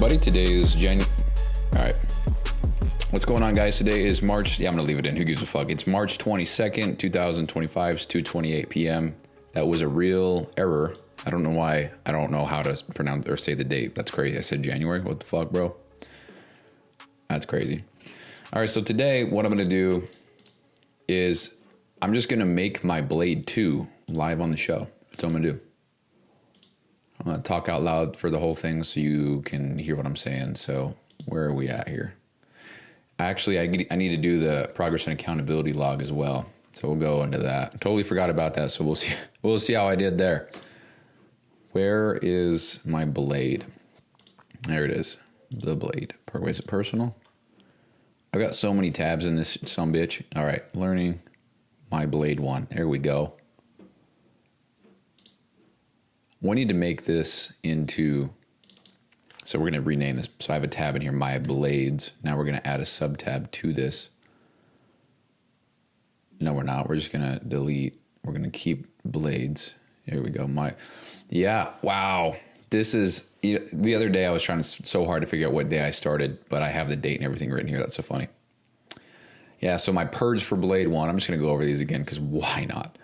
everybody. Today is All right. What's going on, guys? Today is March. Yeah, I'm going to leave it in. Who gives a fuck? It's March 22nd, 2025. It's 2:28 p.m. That was a real error. I don't know why. I don't know how to pronounce or say the date. That's crazy. I said January. What the fuck, bro? That's crazy. All right. So today, what I'm going to do is I'm just going to make my Blade-2 live on the show. That's what I'm going to do. I'm going to talk out loud for the whole thing so you can hear what I'm saying. So where are we at here? Actually, I need to do the progress and accountability log as well. So we'll go into that. Totally forgot about that. So we'll see. We'll see how I did there. Where is my blade? There it is. The blade. Is it personal? I've got so many tabs in this sumbitch. All right. Learning my blade 1. There we go. We need to make this into, so we're going to rename this. So I have a tab in here, my blades. Now we're going to add a sub tab to this. No, we're not. We're just going to delete. We're going to keep blades. Here we go. Yeah. Wow. This is, the other day I was trying so hard to figure out what day I started, but I have the date and everything written here. That's so funny. Yeah. So my purge for Blade 1, I'm just going to go over these again because why not?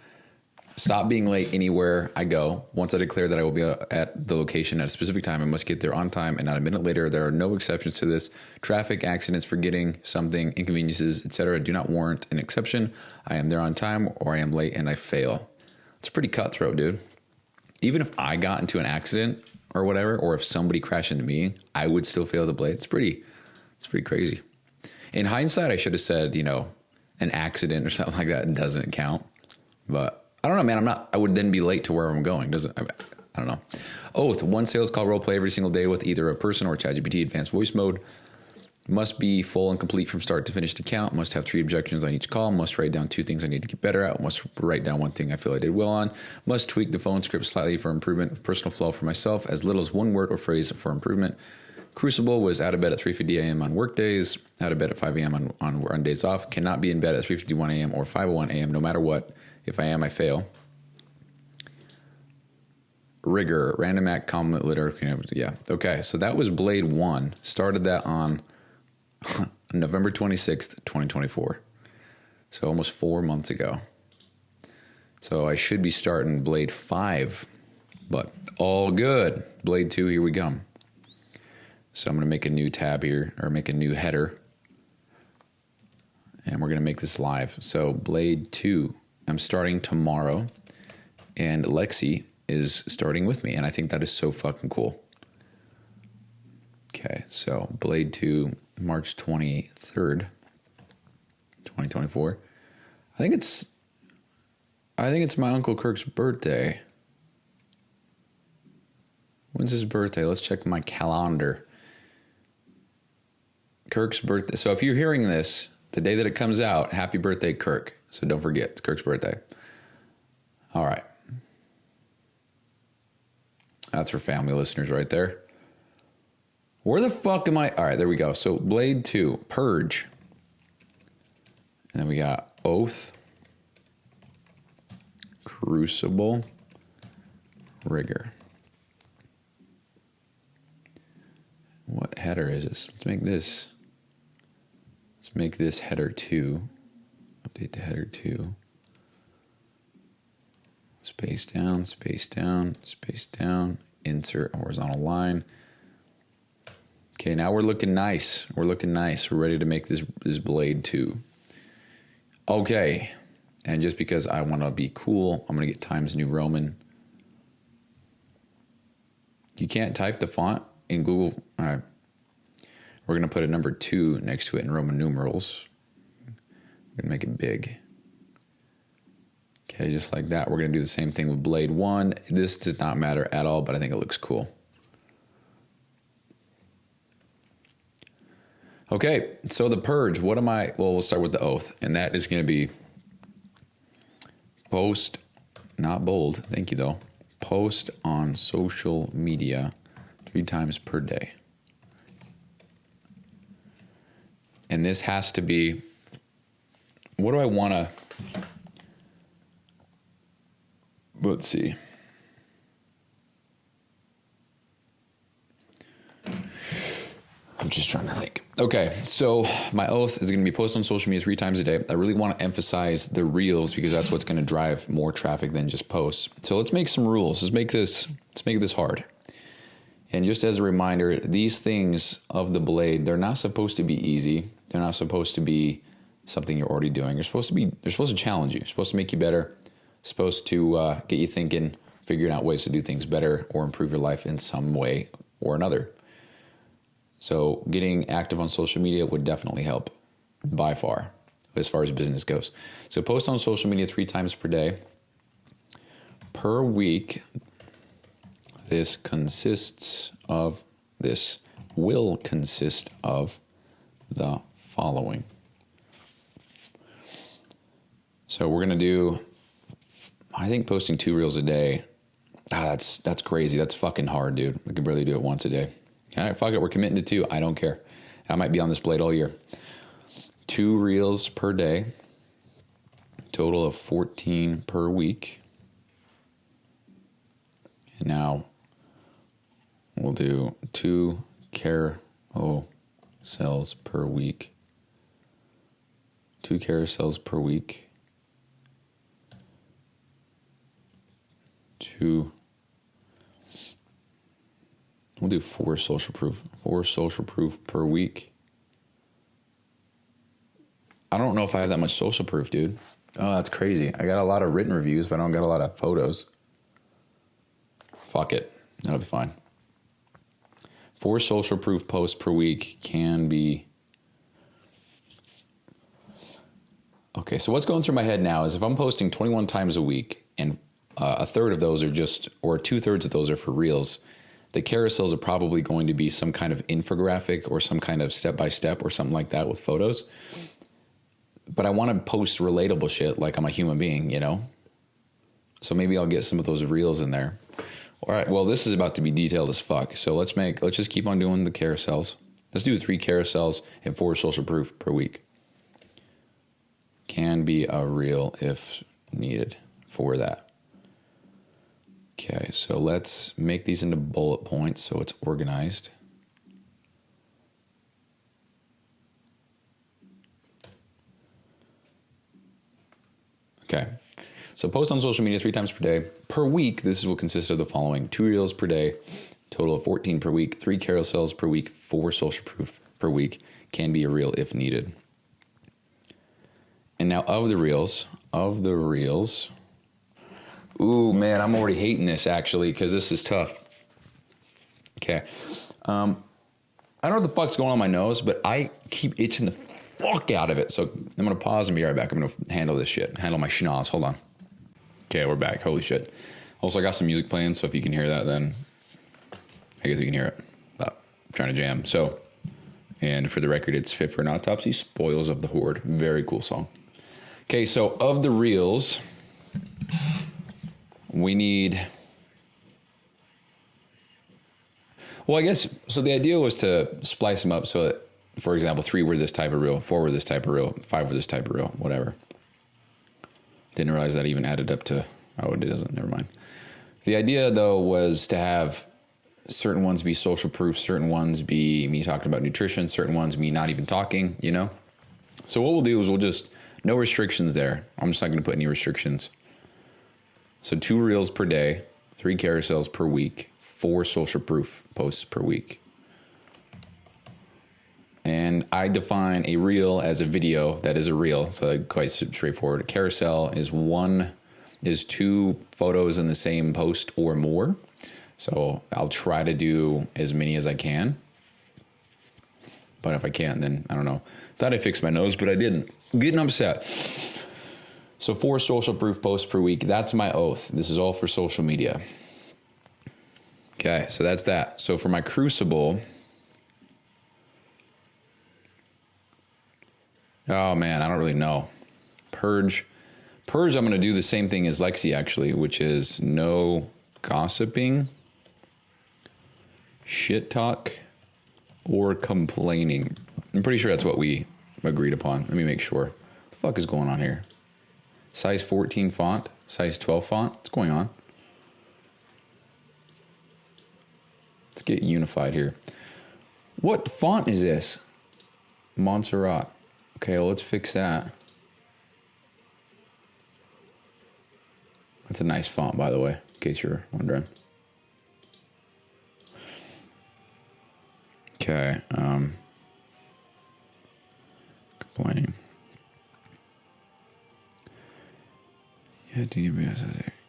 Stop being late anywhere I go. Once I declare that I will be at the location at a specific time, I must get there on time and not a minute later. There are no exceptions to this. Traffic, accidents, forgetting something, inconveniences, etc. do not warrant an exception. I am there on time or I am late and I fail. It's pretty cutthroat, dude. Even if I got into an accident or whatever, or if somebody crashed into me, I would still fail the blade. It's pretty crazy. In hindsight, I should have said, an accident or something like that doesn't count. But I don't know, man. I would then be late to where I'm going. I don't know. Oath. One sales call role play every single day with either a person or ChatGPT advanced voice mode. Must be full and complete from start to finish to count. Must have 3 objections on each call. Must write down 2 things I need to get better at. Must write down 1 thing I feel I did well on. Must tweak the phone script slightly for improvement of personal flow for myself. As little as 1 word or phrase for improvement. Crucible was out of bed at 3:50 a.m. on work days. Out of bed at 5 a.m. on days off. Cannot be in bed at 3:51 a.m. or 5:01 a.m. no matter what. If I am, I fail. Rigor, random act, comment, litter. Yeah. Okay. So that was Blade 1. Started that on November 26th, 2024. So almost 4 months ago. So I should be starting Blade 5, but all good. Blade 2, here we come. So I'm going to make a new tab here, or make a new header. And we're going to make this live. So Blade 2. I'm starting tomorrow, and Lexi is starting with me, and I think that is so fucking cool. Okay, so Blade 2, March 23rd, 2024. I think it's my Uncle Kirk's birthday. When's his birthday? Let's check my calendar. Kirk's birthday. So if you're hearing this, the day that it comes out, happy birthday, Kirk. So don't forget, it's Kirk's birthday. All right. That's for family listeners right there. Where the fuck am I? All right, there we go. So Blade 2, Purge. And then we got Oath, Crucible, Rigor. What header is this? Let's make this header 2. Update the header 2. Space down, space down, space down. Insert horizontal line. Okay, now we're looking nice. We're ready to make this Blade 2. Okay. And just because I want to be cool, I'm going to get Times New Roman. You can't type the font in Google. All right. We're going to put a number 2 next to it in Roman numerals. We're going to make it big. Okay, just like that. We're going to do the same thing with Blade 1. This does not matter at all, but I think it looks cool. Okay, so the Purge. Well, we'll start with the Oath. And that is going to be post, not bold, thank you though. Post on social media 3 times per day. And this has to be, what do I want to, let's see. just trying to think. Okay, so my oath is going to be posted on social media 3 times a day. I really want to emphasize the reels because that's what's going to drive more traffic than just posts. So let's make some rules. Let's make this hard. And just as a reminder, these things of the blade, they're not supposed to be easy. They're not supposed to be something you're already doing. They're supposed to challenge you. They're supposed to make you better. Supposed to get you thinking, figuring out ways to do things better or improve your life in some way or another. So getting active on social media would definitely help by far as business goes. So post on social media 3 times per day. Per week, this will consist of the following. So we're going to do, I think posting 2 reels a day. That's crazy. That's fucking hard, dude. We can barely do it once a day. All right, fuck it. We're committing to 2. I don't care. I might be on this blade all year. 2 reels per day. Total of 14 per week. And now we'll do 2 carousels per week. 2 carousels per week. 2. We'll do 4 social proof. 4 social proof per week. I don't know if I have that much social proof, dude. Oh, that's crazy. I got a lot of written reviews, but I don't got a lot of photos. Fuck it. That'll be fine. 4 social proof posts per week can be... Okay, so what's going through my head now is if I'm posting 21 times a week and a third of those are just, or 2/3 of those are for reels, the carousels are probably going to be some kind of infographic or some kind of step-by-step or something like that with photos. But I want to post relatable shit like I'm a human being, you know? So maybe I'll get some of those reels in there. All right, well, this is about to be detailed as fuck. So let's just keep on doing the carousels. Let's do 3 carousels and 4 social proof per week. Can be a reel if needed for that. Okay, so let's make these into bullet points so it's organized. Okay, so post on social media 3 times per day. Per week, this will consist of the following: 2 reels per day, total of 14 per week, 3 carousels per week, 4 social proof per week. Can be a reel if needed. And now of the reels, ooh, man, I'm already hating this, actually, because this is tough. Okay. I don't know what the fuck's going on my nose, but I keep itching the fuck out of it. So I'm going to pause and be right back. I'm going to handle this shit. Handle my schnoz. Hold on. Okay, we're back. Holy shit. Also, I got some music playing, so if you can hear that, then I guess you can hear it. But I'm trying to jam. So, and for the record, it's Fit for an Autopsy, Spoils of the Horde. Very cool song. Okay, so of the reels... we need, well, I guess, so the idea was to splice them up so that, for example, 3 were this type of reel, 4 were this type of reel, 5 were this type of reel, whatever. Didn't realize that even added up to, oh, it doesn't, never mind. The idea, though, was to have certain ones be social proof, certain ones be me talking about nutrition, certain ones me not even talking, you know? So what we'll do is we'll just, no restrictions there. I'm just not going to put any restrictions. So 2 reels per day, 3 carousels per week, 4 social proof posts per week. And I define a reel as a video that is a reel, so that's quite straightforward. A carousel is 2 photos in the same post or more. So I'll try to do as many as I can. But if I can't, then I don't know. Thought I fixed my nose, but I didn't. I'm getting upset. So 4 social proof posts per week. That's my oath. This is all for social media. Okay, so that's that. So for my crucible, oh man, I don't really know. Purge, I'm going to do the same thing as Lexi actually, which is no gossiping, shit talk, or complaining. I'm pretty sure that's what we agreed upon. Let me make sure. What the fuck is going on here? Size 14 font, size 12 font. What's going on? Let's get unified here. What font is this? Montserrat. Okay, well, let's fix that. That's a nice font, by the way, in case you're wondering. Okay, complaining.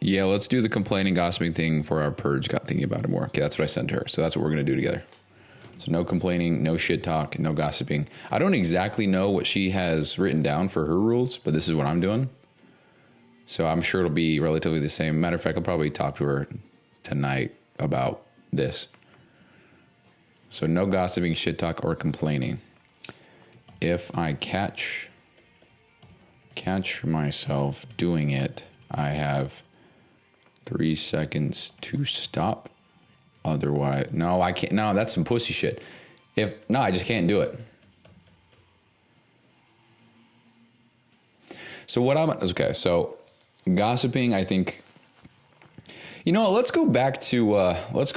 Yeah, let's do the complaining, gossiping thing for our purge. Got thinking about it more. Okay, that's what I sent her. So that's what we're going to do together. So no complaining, no shit talk, no gossiping. I don't exactly know what she has written down for her rules, but this is what I'm doing. So I'm sure it'll be relatively the same. Matter of fact, I'll probably talk to her tonight about this. So no gossiping, shit talk, or complaining. If I catch myself doing it, I have 3 seconds to stop. Otherwise, no, I can't. No, that's some pussy shit. I just can't do it. So so gossiping, I think, let's go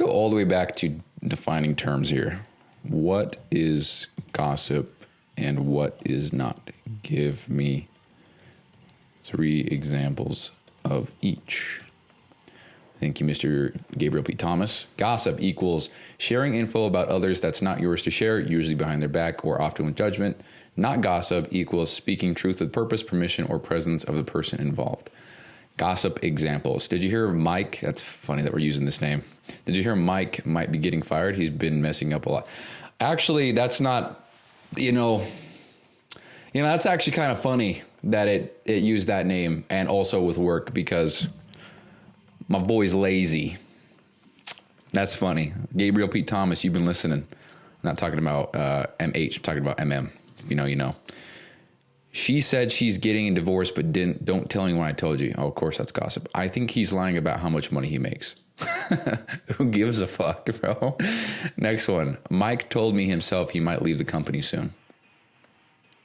all the way back to defining terms here. What is gossip and what is not? Give me 3 examples of each. Thank you, Mr. Gabriel P. Thomas. Gossip equals sharing info about others that's not yours to share, usually behind their back or often with judgment. Not gossip equals speaking truth with purpose, permission, or presence of the person involved. Gossip examples. Did you hear Mike? That's funny that we're using this name. Did you hear Mike might be getting fired? He's been messing up a lot. Actually, that's not, that's actually kind of funny that it used that name, and also with work, because my boy's lazy. That's funny. Gabriel Pete Thomas, you've been listening. I'm not talking about MH, I'm talking about MM. If you know, you know. She said she's getting a divorce, but don't tell anyone I told you. Oh, of course, that's gossip. I think he's lying about how much money he makes. Who gives a fuck, bro? Next one. Mike told me himself he might leave the company soon.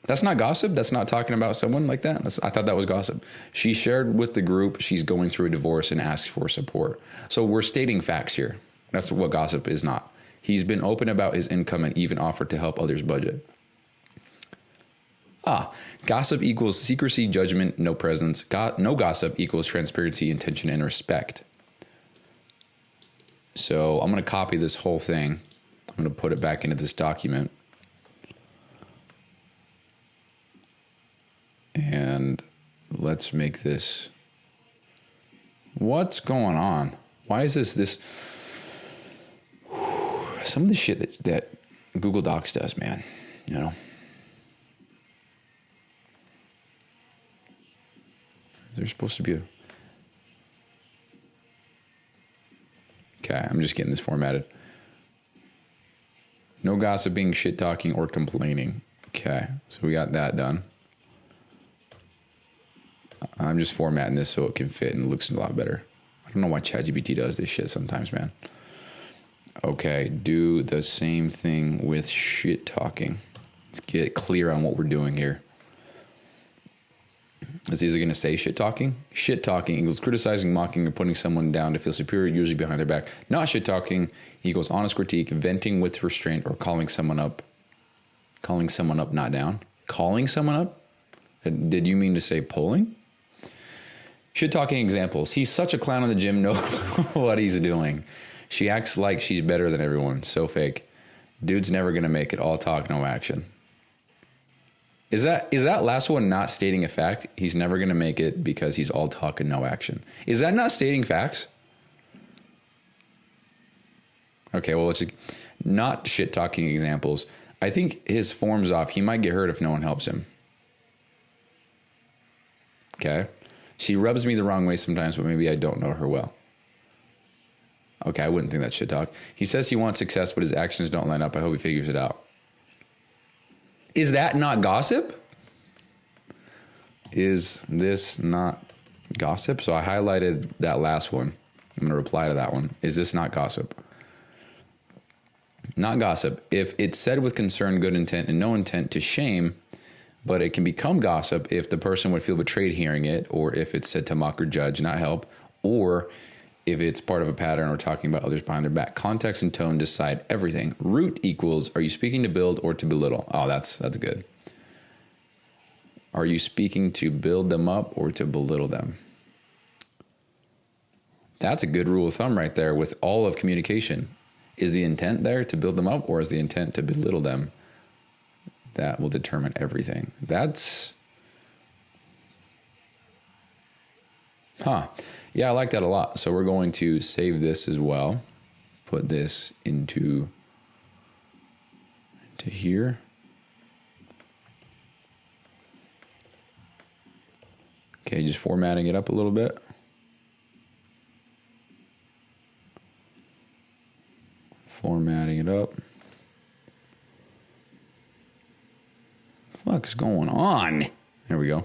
That's not gossip. That's not talking about someone like that. I thought that was gossip. She shared with the group she's going through a divorce and asked for support. So we're stating facts here. That's what gossip is not. He's been open about his income and even offered to help others budget. Gossip equals secrecy, judgment, no presence. No gossip equals transparency, intention, and respect. So I'm going to copy this whole thing. I'm going to put it back into this document. And let's make this. What's going on? Why is this? Some of the shit that Google Docs does, man. There's supposed to be a. Okay, I'm just getting this formatted. No gossiping, shit talking, or complaining. Okay, so we got that done. I'm just formatting this so it can fit and it looks a lot better. I don't know why ChatGPT does this shit sometimes, man. Okay, do the same thing with shit talking. Let's get clear on what we're doing here. Is either going to say shit talking? Shit talking equals criticizing, mocking, or putting someone down to feel superior, usually behind their back. Not shit talking equals honest critique, venting with restraint, or calling someone up. Calling someone up, not down. Calling someone up? Did you mean to say polling? Shit talking examples. He's such a clown in the gym, no clue what he's doing. She acts like she's better than everyone. So fake. Dude's never going to make it. All talk, no action. Is that last one not stating a fact? He's never going to make it because he's all talk and no action. Is that not stating facts? Okay, well, it's not shit talking examples. I think his form's off. He might get hurt if no one helps him. Okay. She rubs me the wrong way sometimes, but maybe I don't know her well. Okay, I wouldn't think that's shit talk. He says he wants success, but his actions don't line up. I hope he figures it out. Is that not gossip? Is this not gossip? So I highlighted that last one. I'm going to reply to that one. Is this not gossip? Not gossip. If it's said with concern, good intent, and no intent to shame, but it can become gossip if the person would feel betrayed hearing it, or if it's said to mock or judge, not help, or if it's part of a pattern or talking about others behind their back. Context and tone decide everything. Root equals, are you speaking to build or to belittle? Oh, that's good. Are you speaking to build them up or to belittle them? That's a good rule of thumb right there with all of communication. Is the intent there to build them up, or is the intent to belittle them? That will determine everything. That's... Yeah, I like that a lot. So we're going to save this as well. Put this into here. Okay, just formatting it up a little bit. Formatting it up. What the fuck is going on? There we go.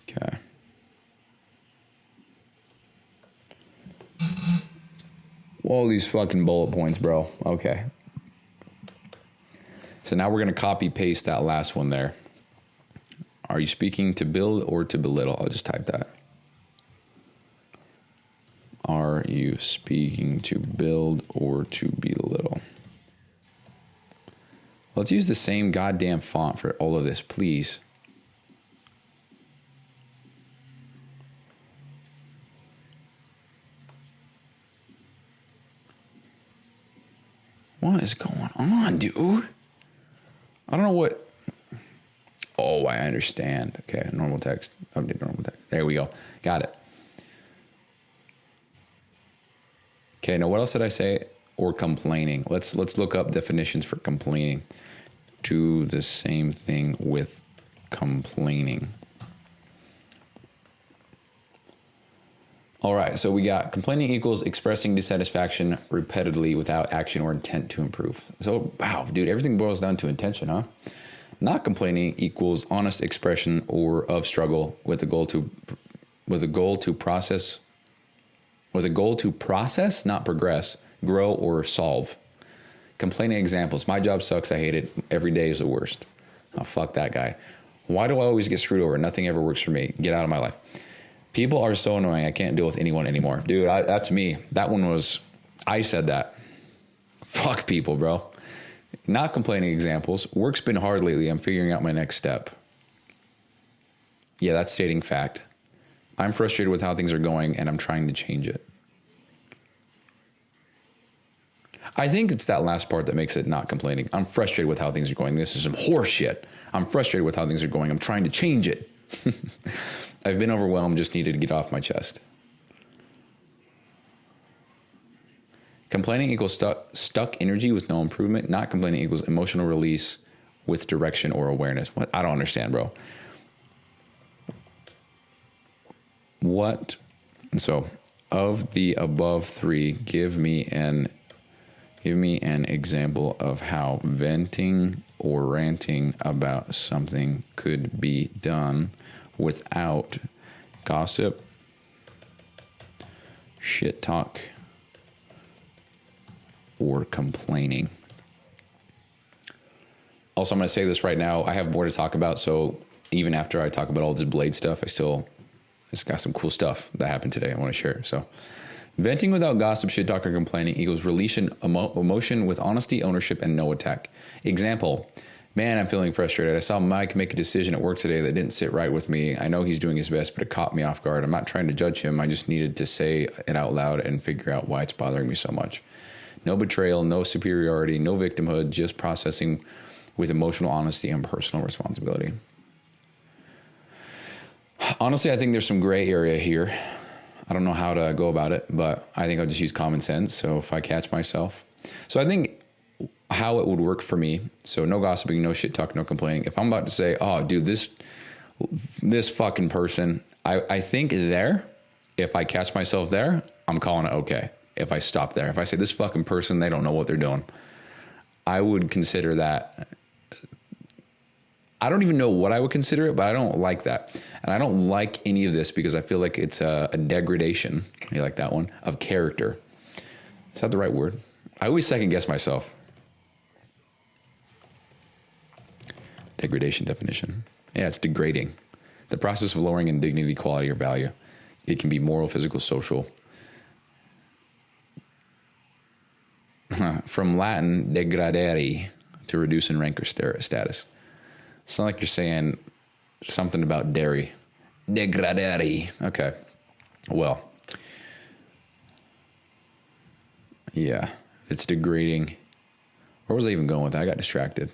Okay. All these fucking bullet points, bro. Okay. So now we're going to copy paste that last one there. Are you speaking to build or to belittle? I'll just type that. Are you speaking to build or to belittle? Let's use the same goddamn font for all of this, please. What is going on, dude? I don't know what... Oh, I understand. Okay, normal text. Update normal text. There we go. Got it. Okay, now what else did I say? Or complaining. Let's look up definitions for complaining. Do the same thing with complaining. All right, so we got complaining equals expressing dissatisfaction repeatedly without action or intent to improve. So, wow, dude, everything boils down to intention, huh? Not complaining equals honest expression or of struggle with a goal to process, not progress, grow, or solve. Complaining examples. My job sucks. I hate it. Every day is the worst. Oh, fuck that guy. Why do I always get screwed over? Nothing ever works for me. Get out of my life. People are so annoying. I can't deal with anyone anymore. Dude, that's me. That one was, I said that. Fuck people, bro. Not complaining examples. Work's been hard lately. I'm figuring out my next step. Yeah, that's stating fact. I'm frustrated with how things are going and I'm trying to change it. I think it's that last part that makes it not complaining. I'm frustrated with how things are going. This is some horse shit. I'm frustrated with how things are going. I'm trying to change it. I've been overwhelmed, just needed to get off my chest. Complaining equals stuck energy with no improvement. Not complaining equals emotional release with direction or awareness. What? I don't understand, bro. What? So, of the above three, give me an example of how venting or ranting about something could be done without gossip, shit talk, or complaining. Also, I'm going to say this right now. I have more to talk about, so even after I talk about all this Blade stuff, it's got some cool stuff that happened today I want to share. So, venting without gossip, shit talk, or complaining equals releasing emotion with honesty, ownership, and no attack. Example, man, I'm feeling frustrated. I saw Mike make a decision at work today that didn't sit right with me. I know he's doing his best, but it caught me off guard. I'm not trying to judge him. I just needed to say it out loud and figure out why it's bothering me so much. No betrayal, no superiority, no victimhood, just processing with emotional honesty and personal responsibility. Honestly, I think there's some gray area here. I don't know how to go about it, but I think I'll just use common sense. So if I catch myself. So I think how it would work for me. So no gossiping, no shit talk, no complaining. If I'm about to say, oh, dude, this fucking person, I think there, if I catch myself there, I'm calling it okay. If I stop there, if I say this fucking person, they don't know what they're doing, I would consider that. I don't even know what I would consider it, but I don't like that. And I don't like any of this because I feel like it's a degradation, you like that one, of character. Is that the right word? I always second guess myself. Degradation definition. Yeah, it's degrading. The process of lowering in dignity, quality, or value. It can be moral, physical, social. From Latin, degradere, to reduce in rank or status. It's not like you're saying something about dairy. Degradere. Okay. Well. Yeah. It's degrading. Where was I even going with that? I got distracted.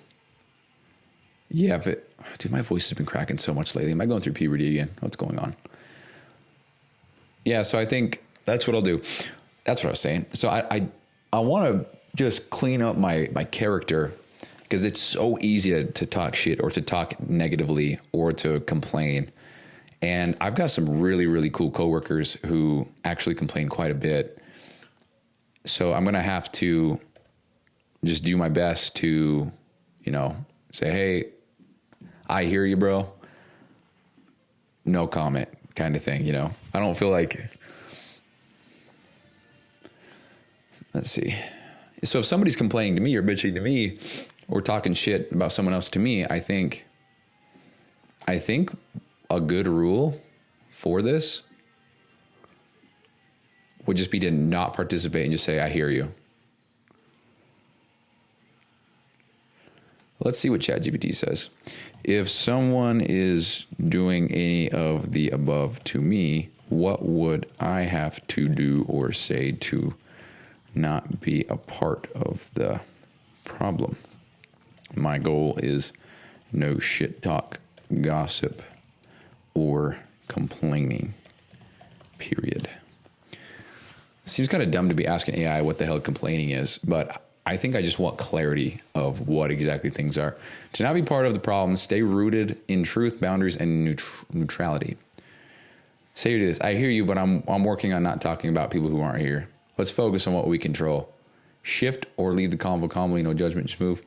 Yeah, but dude, my voice has been cracking so much lately. Am I going through puberty again? What's going on? Yeah, so I think that's what I'll do. That's what I was saying. So I want to just clean up my character, because it's so easy to talk shit or to talk negatively or to complain. And I've got some really, really cool coworkers who actually complain quite a bit. So I'm going to have to just do my best to, say, hey, I hear you, bro. No comment kind of thing, I don't feel like, let's see. So if somebody's complaining to me or bitching to me or talking shit about someone else to me, I think a good rule for this would just be to not participate and just say, I hear you. Let's see what ChatGPT says. If someone is doing any of the above to me, what would I have to do or say to not be a part of the problem? My goal is no shit talk, gossip, or complaining, period. Seems kind of dumb to be asking AI what the hell complaining is, but I think I just want clarity of what exactly things are. To not be part of the problem, stay rooted in truth, boundaries, and neutrality. Say this, I hear you, but I'm working on not talking about people who aren't here. Let's focus on what we control. Shift or leave the convo calmly, no judgment, just move.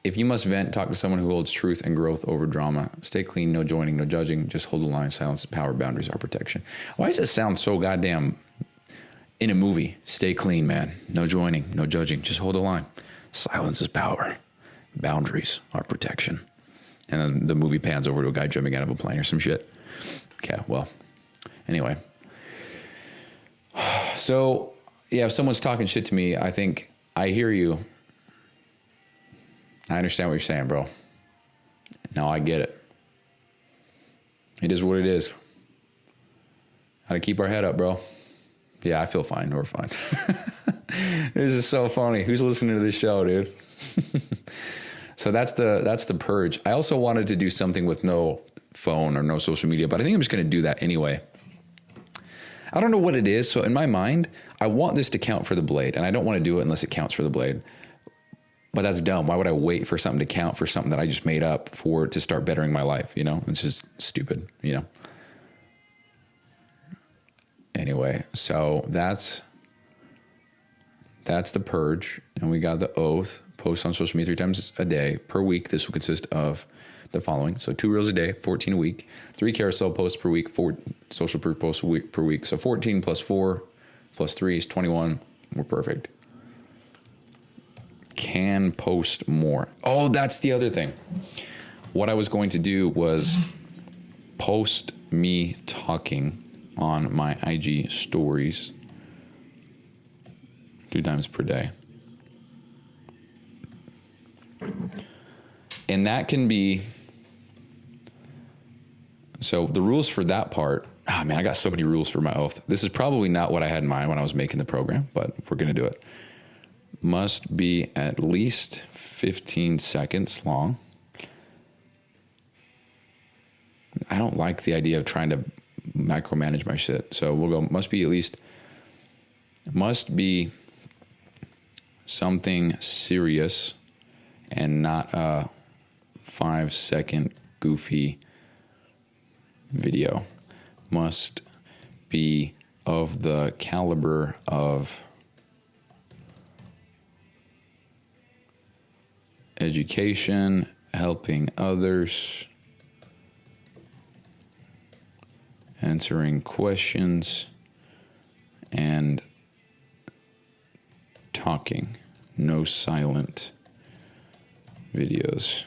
If you must vent, talk to someone who holds truth and growth over drama. Stay clean, no joining, no judging, just hold the line. Silence is power, boundaries are protection. Why does it sound so goddamn in a movie? Stay clean, man. No joining, no judging, just hold the line. Silence is power. Boundaries are protection. And then the movie pans over to a guy jumping out of a plane or some shit. Okay, well, anyway. So, yeah, if someone's talking shit to me, I think, I hear you. I understand what you're saying, bro. Now I get it. It is what it is. How to keep our head up, bro. Yeah, I feel fine. We're fine. This is so funny. Who's listening to this show, dude? So that's the purge. I also wanted to do something with no phone or no social media, but I think I'm just going to do that anyway. I don't know what it is. So in my mind, I want this to count for the Blade, and I don't want to do it unless it counts for the Blade. But that's dumb. Why would I wait for something to count for something that I just made up for to start bettering my life? It's just stupid, Anyway, so that's the purge. And we got the oath. Post on social media 3 times a day per week. This will consist of the following. So 2 reels a day, 14 a week, 3 carousel posts per week, 4 social proof posts per week. So 14 plus 4 plus 3 is 21. We're perfect. Can post more. Oh, that's the other thing. What I was going to do was post me talking on my IG stories 2 times per day. And that can be, so the rules for that part, I got so many rules for my oath. This is probably not what I had in mind when I was making the program, but we're going to do it. Must be at least 15 seconds long. I don't like the idea of trying to micromanage my shit. So we'll go, must be something serious and not a 5-second goofy video. Must be of the caliber of education, helping others, answering questions, and talking. No silent videos,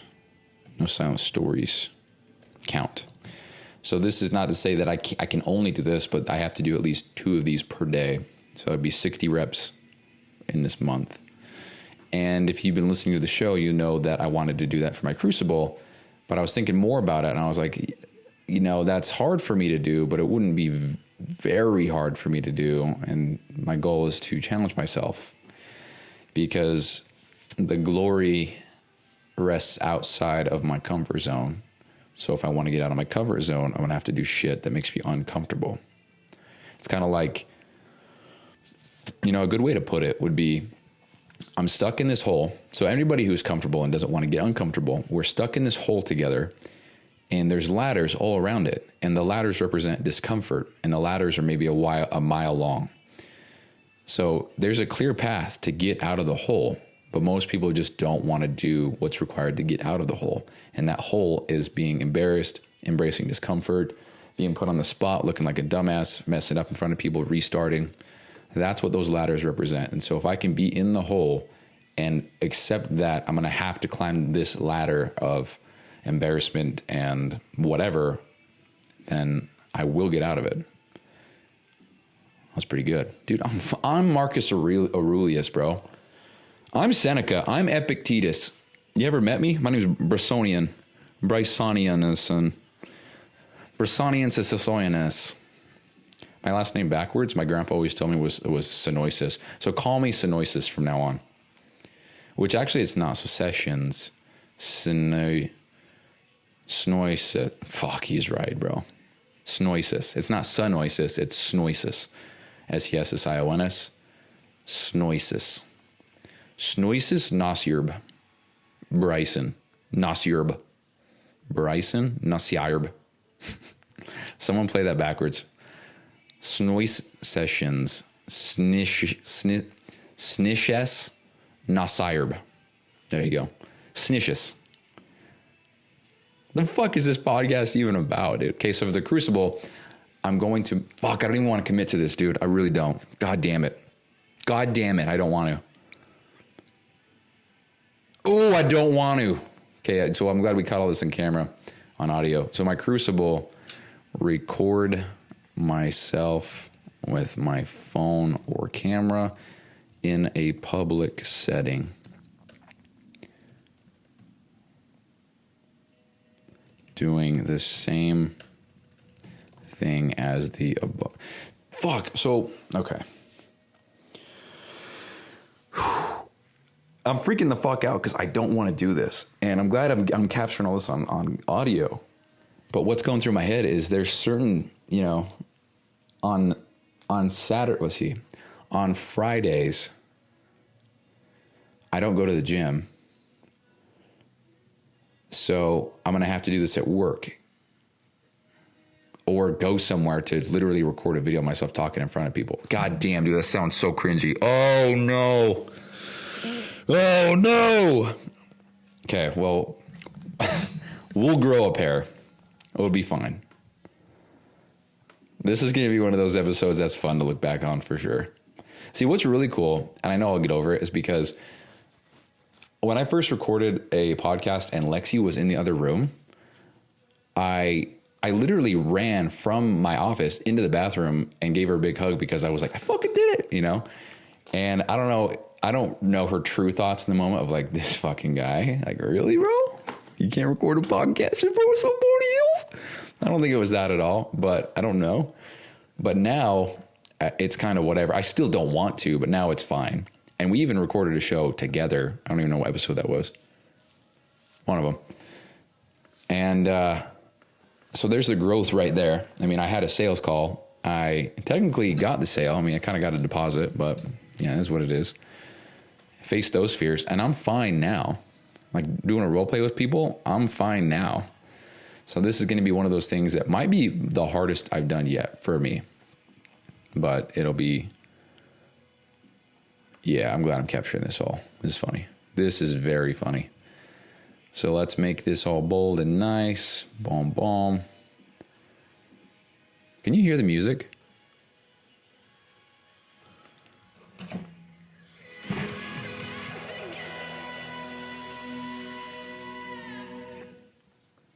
no silent stories. Count. So this is not to say that I can only do this, but I have to do at least 2 of these per day. So it'd be 60 reps in this month. And if you've been listening to the show, you know that I wanted to do that for my Crucible, but I was thinking more about it, and I was like, that's hard for me to do, but it wouldn't be very hard for me to do. And my goal is to challenge myself, because the glory rests outside of my comfort zone. So if I want to get out of my comfort zone, I'm going to have to do shit that makes me uncomfortable. It's kind of like, a good way to put it would be, I'm stuck in this hole. So anybody who's comfortable and doesn't want to get uncomfortable, we're stuck in this hole together, and there's ladders all around it. And the ladders represent discomfort, and the ladders are maybe a mile long. So there's a clear path to get out of the hole, but most people just don't want to do what's required to get out of the hole. And that hole is being embarrassed, embracing discomfort, being put on the spot, looking like a dumbass, messing up in front of people, restarting. That's what those ladders represent. And so if I can be in the hole and accept that I'm going to have to climb this ladder of embarrassment and whatever, then I will get out of it. That's pretty good. Dude, I'm Marcus Aurelius, bro. I'm Seneca. I'm Epictetus. You ever met me? My name is Brysonianus and Basssonian and sesianus. My last name backwards, my grandpa always told me was Sneshis. So call me Sneshis from now on. Which actually it's not. So Sessions. Snoisis. Fuck, he's right, bro. Snoisis. It's not Sunoisis, it's Snoisis. Sessions. Snoisis. Snoisis Nosyrb. Bryson. Nosyrb. Bryson Nosyrb. Someone play that backwards. Snois Sessions. Sneshis Nosyrb. There you go. Sneshis. The fuck is this podcast even about, dude? Okay, so for the Crucible, I'm going to... Fuck, I don't even want to commit to this, dude. I really don't. God damn it. God damn it, I don't want to. Oh, I don't want to. Okay, so I'm glad we caught all this in camera on audio. So my Crucible, record myself with my phone or camera in a public setting. Doing the same thing as the above. Fuck. So, okay. I'm freaking the fuck out because I don't want to do this. And I'm glad I'm capturing all this on audio. But what's going through my head is there's certain, on Saturday, on Fridays, I don't go to the gym. So I'm going to have to do this at work or go somewhere to literally record a video of myself talking in front of people. God damn, dude, that sounds so cringy. Oh, no. Oh, no. Okay, well, we'll grow a pair. It'll be fine. This is going to be one of those episodes that's fun to look back on for sure. See, what's really cool, and I know I'll get over it, is because when I first recorded a podcast and Lexi was in the other room, I literally ran from my office into the bathroom and gave her a big hug because I was like, I fucking did it, And I don't know her true thoughts in the moment of like, this fucking guy, like, really, bro? You can't record a podcast in front of somebody else? I don't think it was that at all, but I don't know. But now it's kind of whatever. I still don't want to, but now it's fine. And we even recorded a show together. I don't even know what episode that was. One of them. And so there's the growth right there. I mean, I had a sales call. I technically got the sale. I mean, I kind of got a deposit, but yeah, that's what it is. Face those fears. And I'm fine now. Like doing a role play with people, I'm fine now. So this is going to be one of those things that might be the hardest I've done yet for me. But it'll be... Yeah, I'm glad I'm capturing this all. This is funny. This is very funny. So let's make this all bold and nice. Boom, boom. Can you hear the music?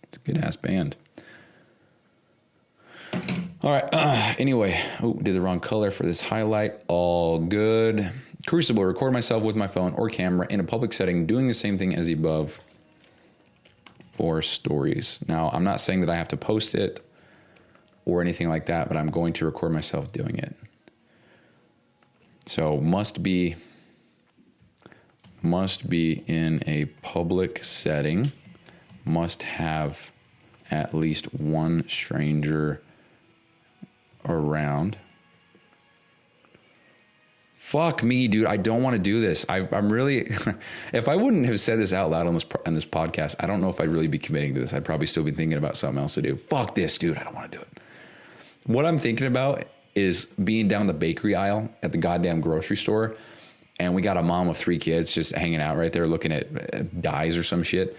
It's a good-ass band. All right. Anyway, did the wrong color for this highlight. All good. Crucible, record myself with my phone or camera in a public setting doing the same thing as the above for stories. Now, I'm not saying that I have to post it or anything like that, but I'm going to record myself doing it. So must be in a public setting, must have at least one stranger around. Fuck me, dude. I don't want to do this. I'm really, if I wouldn't have said this out loud on this podcast, I don't know if I'd really be committing to this. I'd probably still be thinking about something else to do. Fuck this, dude. I don't want to do it. What I'm thinking about is being down the bakery aisle at the goddamn grocery store, and we got a mom of 3 kids just hanging out right there looking at dyes or some shit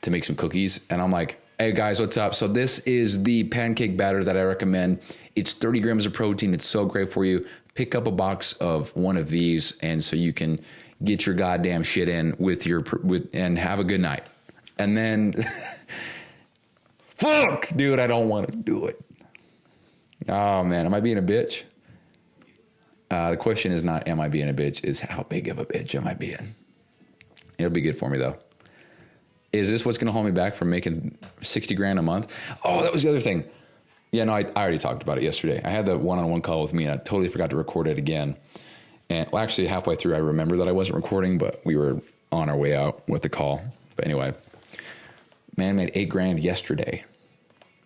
to make some cookies. And I'm like, hey guys, what's up? So this is the pancake batter that I recommend. It's 30 grams of protein. It's so great for you. Pick up a box of one of these, and so you can get your goddamn shit in and have a good night. And then, fuck, dude, I don't want to do it. Oh man, am I being a bitch? The question is not, am I being a bitch? Is how big of a bitch am I being? It'll be good for me though. Is this what's going to hold me back from making 60 grand a month? Oh, that was the other thing. Yeah, no, I already talked about it yesterday. I had the one-on-one call with me, and I totally forgot to record it again. And well, actually, halfway through, I remember that I wasn't recording, but we were on our way out with the call. But anyway, man made 8 grand yesterday.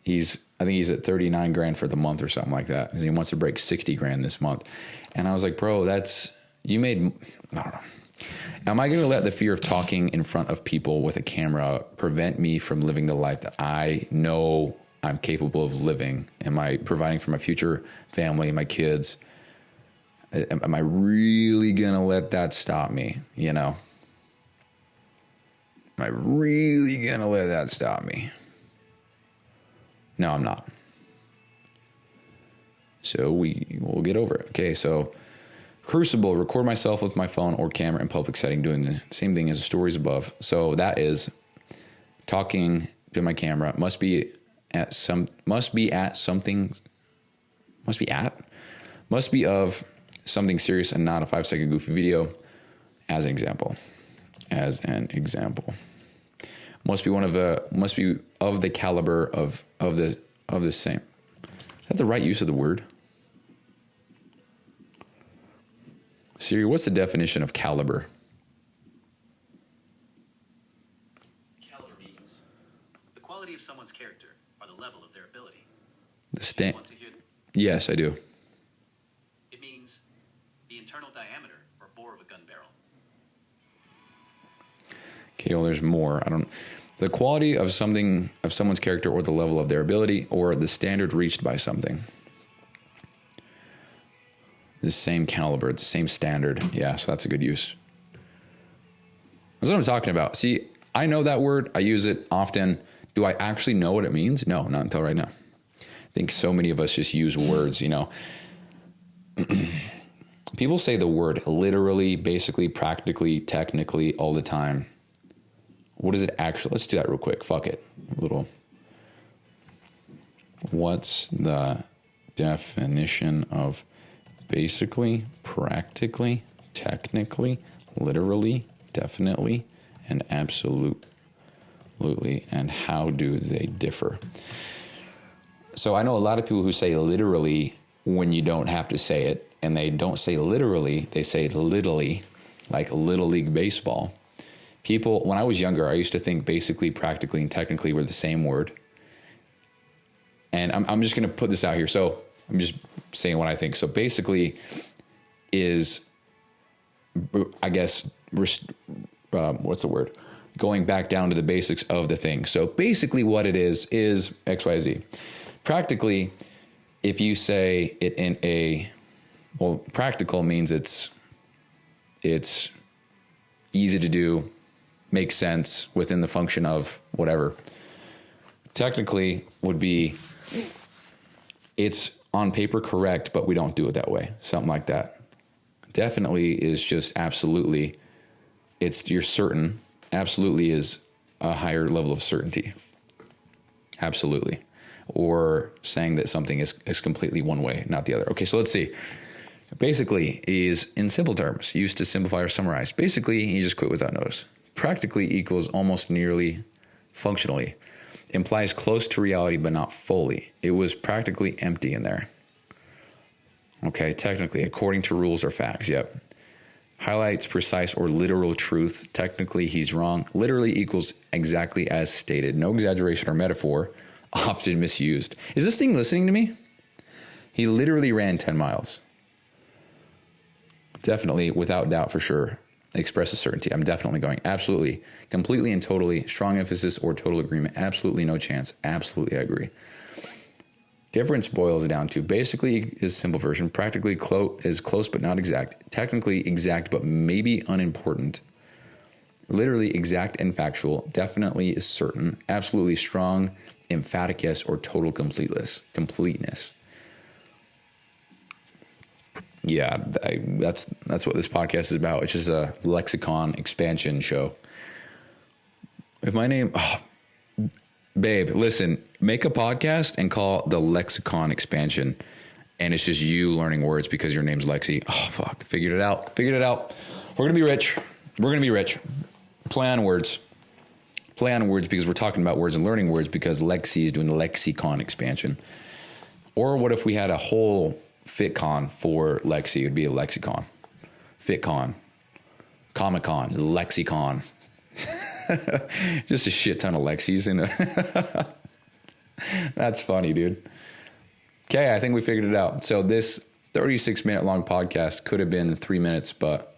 I think he's at 39 grand for the month or something like that. He wants to break 60 grand this month. And I was like, bro, I don't know. Am I going to let the fear of talking in front of people with a camera prevent me from living the life that I know I'm capable of living? Am I providing for my future family, my kids? Am I really going to let that stop me? You know? Am I really going to let that stop me? No, I'm not. So we'll get over it. Okay, so Crucible, record myself with my phone or camera in public setting doing the same thing as the stories above. So that is talking to my camera. Must be of something serious and not a 5-second goofy video. As an example. Must be of the caliber of the same. Is that the right use of the word? Siri, what's the definition of caliber? Caliber means the quality of someone's character or the level of their ability. Yes, I do. It means the internal diameter or bore of a gun barrel. Okay, well, there's more. The quality of someone's character or the level of their ability or the standard reached by something. The same caliber, the same standard. Yeah, so that's a good use. That's what I'm talking about. See, I know that word. I use it often. Do I actually know what it means? No, not until right now. I think so many of us just use words, you know. People say the word literally, basically, practically, technically, all the time. What is it actually? Let's do that real quick. Fuck it. What's the definition of basically, practically, technically, literally, definitely, and absolutely, and how do they differ? So I know a lot of people who say literally when you don't have to say it, and they don't say literally, they say littly, like Little League Baseball. People, when I was younger, I used to think basically, practically, and technically were the same word. And I'm just going to put this out here. So I'm just saying what I think. So basically is, I guess, what's the word? Going back down to the basics of the thing. So basically what it is XYZ. Practically, if you say it in practical means it's easy to do, makes sense within the function of whatever. Technically would be it's on paper correct, but we don't do it that way. Something like that. Definitely is just absolutely, you're certain. Absolutely is a higher level of certainty. Absolutely. or saying that something is completely one way, not the other. Okay, so let's see. Basically is, in simple terms, used to simplify or summarize. Basically, he just quit without notice. Practically equals almost nearly functionally. Implies close to reality, but not fully. It was practically empty in there. Okay, technically, according to rules or facts, yep. Highlights precise or literal truth. Technically, he's wrong. Literally equals exactly as stated. No exaggeration or metaphor. Often misused. Is this thing listening to me? He literally ran 10 miles. Definitely, without doubt, for sure. Expresses certainty. I'm definitely going. Absolutely. Completely and totally. Strong emphasis or total agreement. Absolutely no chance. Absolutely, I agree. Difference boils down to basically is simple version. Practically is close but not exact. Technically exact but maybe unimportant. Literally exact and factual. Definitely is certain. Absolutely strong, emphatic yes, or total completeness. Yeah, that's what this podcast is about. It's just a lexicon expansion show. If my name... Babe, listen, make a podcast and call it the Lexicon Expansion. And it's just you learning words because your name's Lexi. Oh, fuck. Figured it out. We're going to be rich. Play on words because we're talking about words and learning words because Lexi is doing the Lexicon Expansion. Or what if we had a whole FitCon for Lexi? It would be a lexicon. FitCon. Comic-Con. Lexicon. Just a shit ton of Lexis in it. That's funny, dude. Okay, I think we figured it out. So this 36-minute long podcast could have been 3 minutes, but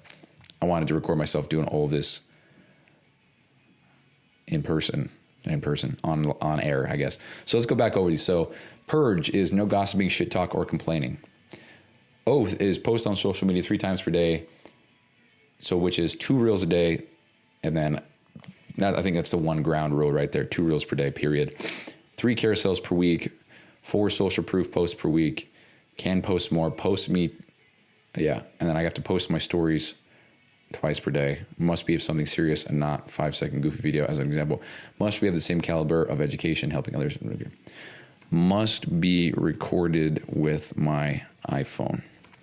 I wanted to record myself doing all of this in person, on air, I guess. So let's go back over these. So purge is no gossiping, shit talk, or complaining. Oath is post on social media 3 times per day. So which is 2 reels a day, and then I think that's the one ground rule right there. 2 reels per day, period. 3 carousels per week. 4 social proof posts per week. Can post more. Post me. Yeah. And then I have to post my stories twice per day. Must be of something serious and not 5-second goofy video as an example. Must be of the same caliber of education, helping others. Must be recorded with my iPhone.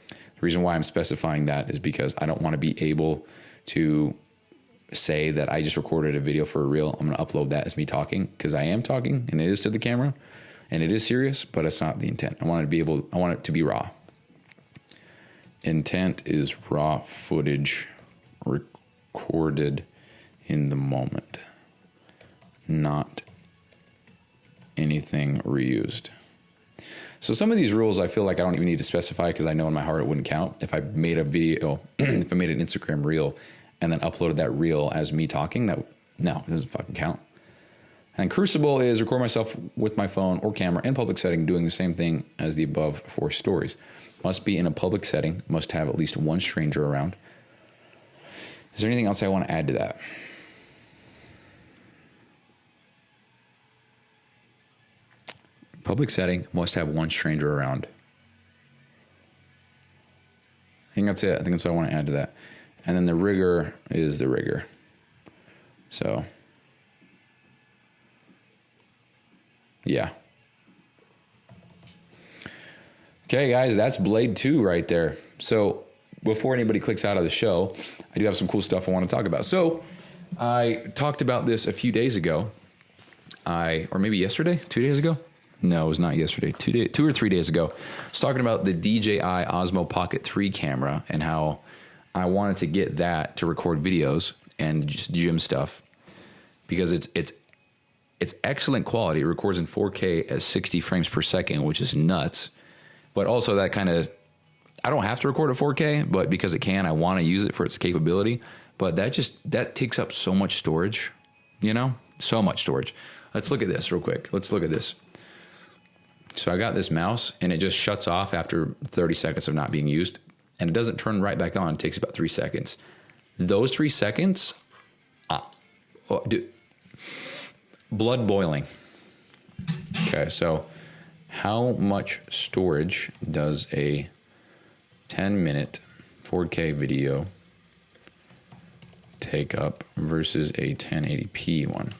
The reason why I'm specifying that is because I don't want to be able to say that I just recorded a video for a reel. I'm going to upload that as me talking because I am talking and it is to the camera and it is serious, but it's not the intent. I want it to be raw. Intent is raw footage recorded in the moment, not anything reused. So some of these rules I feel like I don't even need to specify because I know in my heart it wouldn't count. If I made a video, if I made an Instagram reel and then uploaded that reel as me talking, it doesn't fucking count. And crucible is record myself with my phone or camera in public setting doing the same thing as the above 4 stories. Must be in a public setting, must have at least 1 stranger around. Is there anything else I want to add to that? Public setting, must have 1 stranger around. I think that's it. I think that's what I want to add to that. And then the rigor is the rigor. So, yeah. Okay, guys, that's Blade-2 right there. So, before anybody clicks out of the show, I do have some cool stuff I want to talk about. So, I talked about this a few days ago. Or maybe yesterday? 2 days ago? No, it was not yesterday. 2 or 3 days ago. I was talking about the DJI Osmo Pocket 3 camera and how I wanted to get that to record videos and just gym stuff because it's excellent quality. It records in 4K at 60 frames per second, which is nuts. But also that kind of, I don't have to record at 4K, but because it can, I want to use it for its capability. But that takes up so much storage, so much storage. Let's look at this real quick. Let's look at this. So I got this mouse and it just shuts off after 30 seconds of not being used. And it doesn't turn right back on. It takes about 3 seconds. Those 3 seconds, dude, blood boiling. Okay, so how much storage does a 10-minute 4K video take up versus a 1080p one?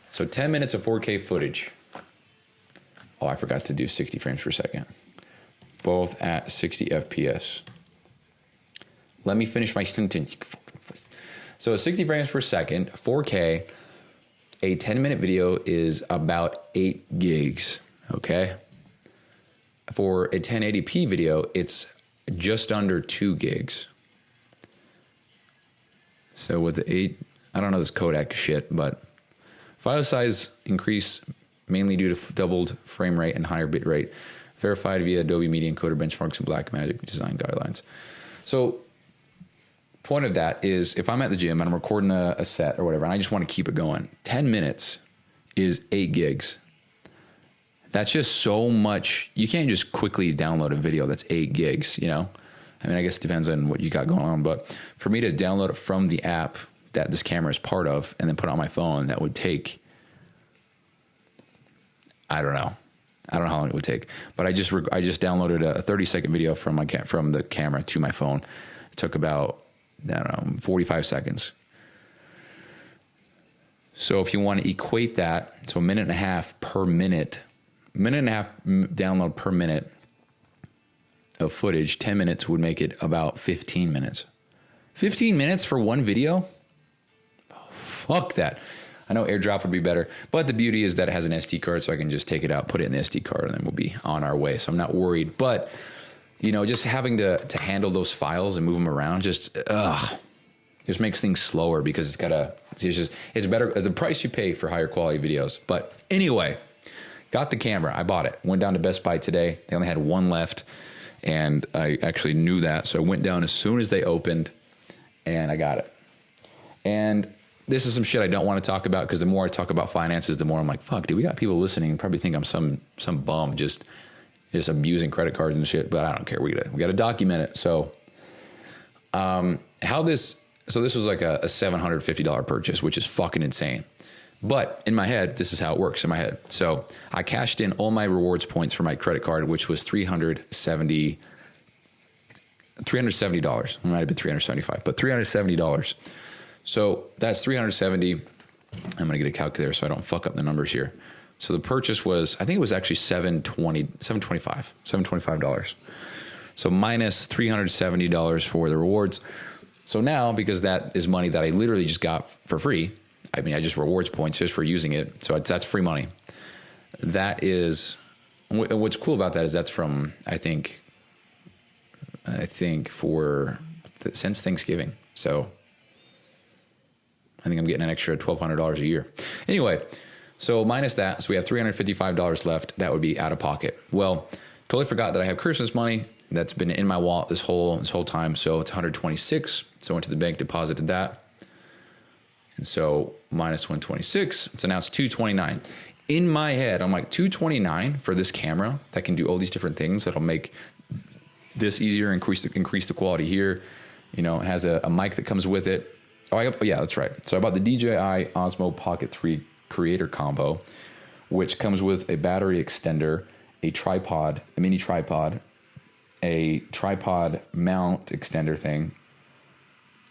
So 10 minutes of 4K footage. Oh, I forgot to do 60 frames per second. Both at 60 FPS. Let me finish my sentence. So 60 frames per second, 4K, a 10-minute video is about 8 gigs, okay? For a 1080p video, it's just under 2 gigs. So with the 8, I don't know this codec shit, but file size increase mainly due to doubled frame rate and higher bit rate, verified via Adobe Media Encoder benchmarks and Blackmagic design guidelines. So point of that is if I'm at the gym and I'm recording a set or whatever, and I just want to keep it going, 10 minutes is 8 gigs. That's just so much. You can't just quickly download a video that's 8 gigs, you know? I mean, I guess it depends on what you got going on, but for me to download it from the app that this camera is part of and then put it on my phone, that would take, I don't know how long it would take, but I just downloaded a 30-second video from the camera to my phone. It took about, I don't know, 45 seconds. So if you want to equate that, so a minute and a half per minute, download per minute of footage, 10 minutes would make it about 15 minutes. 15 minutes for one video? Oh, fuck that. I know AirDrop would be better, but the beauty is that it has an SD card, so I can just take it out, put it in the SD card, and then we'll be on our way. So I'm not worried. But, you know, just having to handle those files and move them around just makes things slower because it's better as the price you pay for higher quality videos. But anyway, got the camera. I bought it. Went down to Best Buy today. They only had one left, and I actually knew that. So I went down as soon as they opened, and I got it. And this is some shit I don't want to talk about because the more I talk about finances, the more I'm like, fuck, dude, we got people listening and probably think I'm some bum just abusing credit cards and shit, but I don't care. We got to document it. So this was like a $750 purchase, which is fucking insane. But in my head, this is how it works in my head. So I cashed in all my rewards points for my credit card, which was $370. It might have been $375, but $370. So that's $370. I'm going to get a calculator so I don't fuck up the numbers here. So the purchase was, I think it was actually $725. So minus $370 for the rewards. So now, because that is money that I literally just got for free, I mean, I just rewards points just for using it. So that's free money. That is, what's cool about that is that's from, I think since Thanksgiving. So I think I'm getting an extra $1,200 a year. Anyway, so minus that, so we have $355 left. That would be out of pocket. Well, totally forgot that I have Christmas money that's been in my wallet this whole time. So it's $126. So I went to the bank, deposited that. And so minus 126, so now it's $229. In my head, I'm like, $229 for this camera that can do all these different things that'll make this easier, increase the quality here. You know, it has a mic that comes with it. Yeah, that's right. So I bought the DJI Osmo Pocket 3 Creator Combo, which comes with a battery extender, a tripod, a mini tripod, a tripod mount extender thing,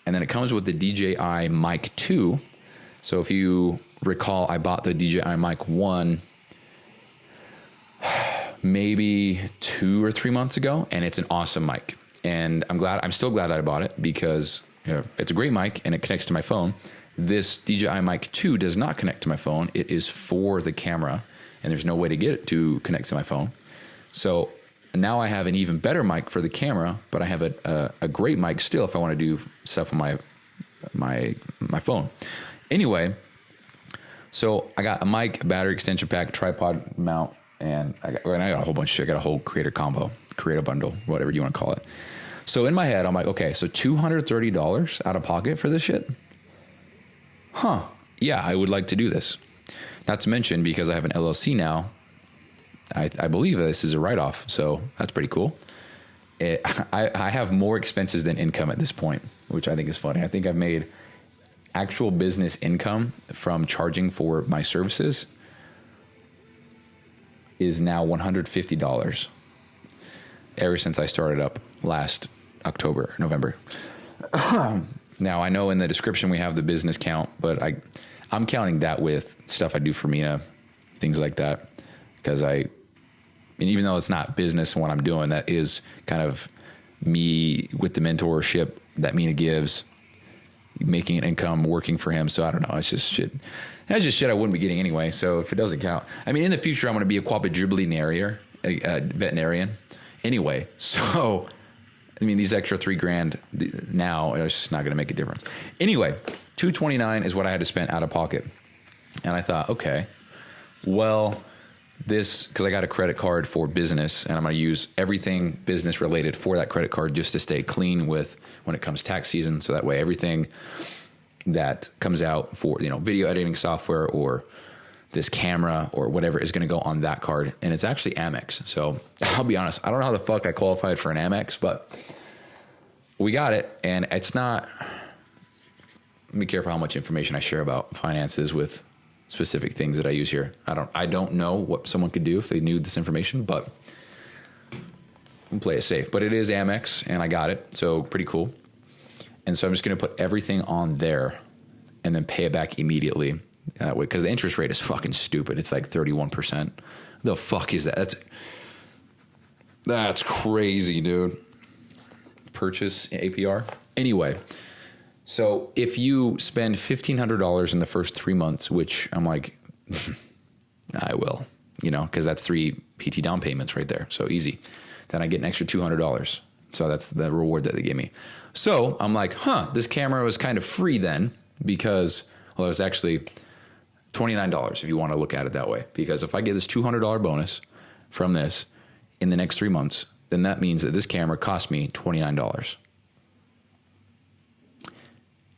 and then it comes with the DJI Mic 2. So if you recall, I bought the DJI Mic 1 maybe 2 or 3 months ago, and it's an awesome mic. And I'm still glad that I bought it because it's a great mic and it connects to my phone. This DJI Mic 2 does not connect to my phone. It is for the camera, and there's no way to get it to connect to my phone. So now I have an even better mic for the camera, but I have a great mic still if I want to do stuff on my phone. Anyway, so I got a mic, a battery extension pack, tripod mount, and I got a whole bunch of shit. I got a whole creator bundle, whatever you want to call it. So in my head, I'm like, okay, so $230 out of pocket for this shit? Huh. Yeah, I would like to do this. Not to mention, because I have an LLC now, I believe this is a write-off, so that's pretty cool. I have more expenses than income at this point, which I think is funny. I think I've made actual business income from charging for my services is now $150 ever since I started up last November. Now, I know in the description we have the business count, but I'm counting that with stuff I do for Mina, things like that, because I and even though it's not business and what I'm doing, that is kind of me with the mentorship that Mina gives, making an income, working for him. So I don't know. It's just shit. That's just shit I wouldn't be getting anyway. So if it doesn't count, I mean, in the future, I'm going to be a quadriplegic veterinarian anyway. So, I mean, these extra $3,000 now, it's just not going to make a difference. Anyway, $229 is what I had to spend out of pocket. And I thought, okay, well, because I got a credit card for business, and I'm going to use everything business related for that credit card just to stay clean with when it comes tax season. So that way, everything that comes out for, video editing software or this camera or whatever is going to go on that card. And it's actually Amex. So I'll be honest, I don't know how the fuck I qualified for an Amex, but we got it. And it's not, be careful how much information I share about finances with specific things that I use here. I don't know what someone could do if they knew this information, but I'm play it safe. But it is Amex, and I got it, so pretty cool. And so I'm just going to put everything on there and then pay it back immediately that way, because the interest rate is fucking stupid. It's like 31%. The fuck is that? That's crazy, dude. Purchase APR. Anyway. So if you spend $1,500 in the first 3 months, which I'm like, I will, because that's 3 PT down payments right there. So easy. Then I get an extra $200. So that's the reward that they gave me. So I'm like, this camera was kind of free then because, well, it was actually $29 if you want to look at it that way. Because if I get this $200 bonus from this in the next 3 months, then that means that this camera cost me $29.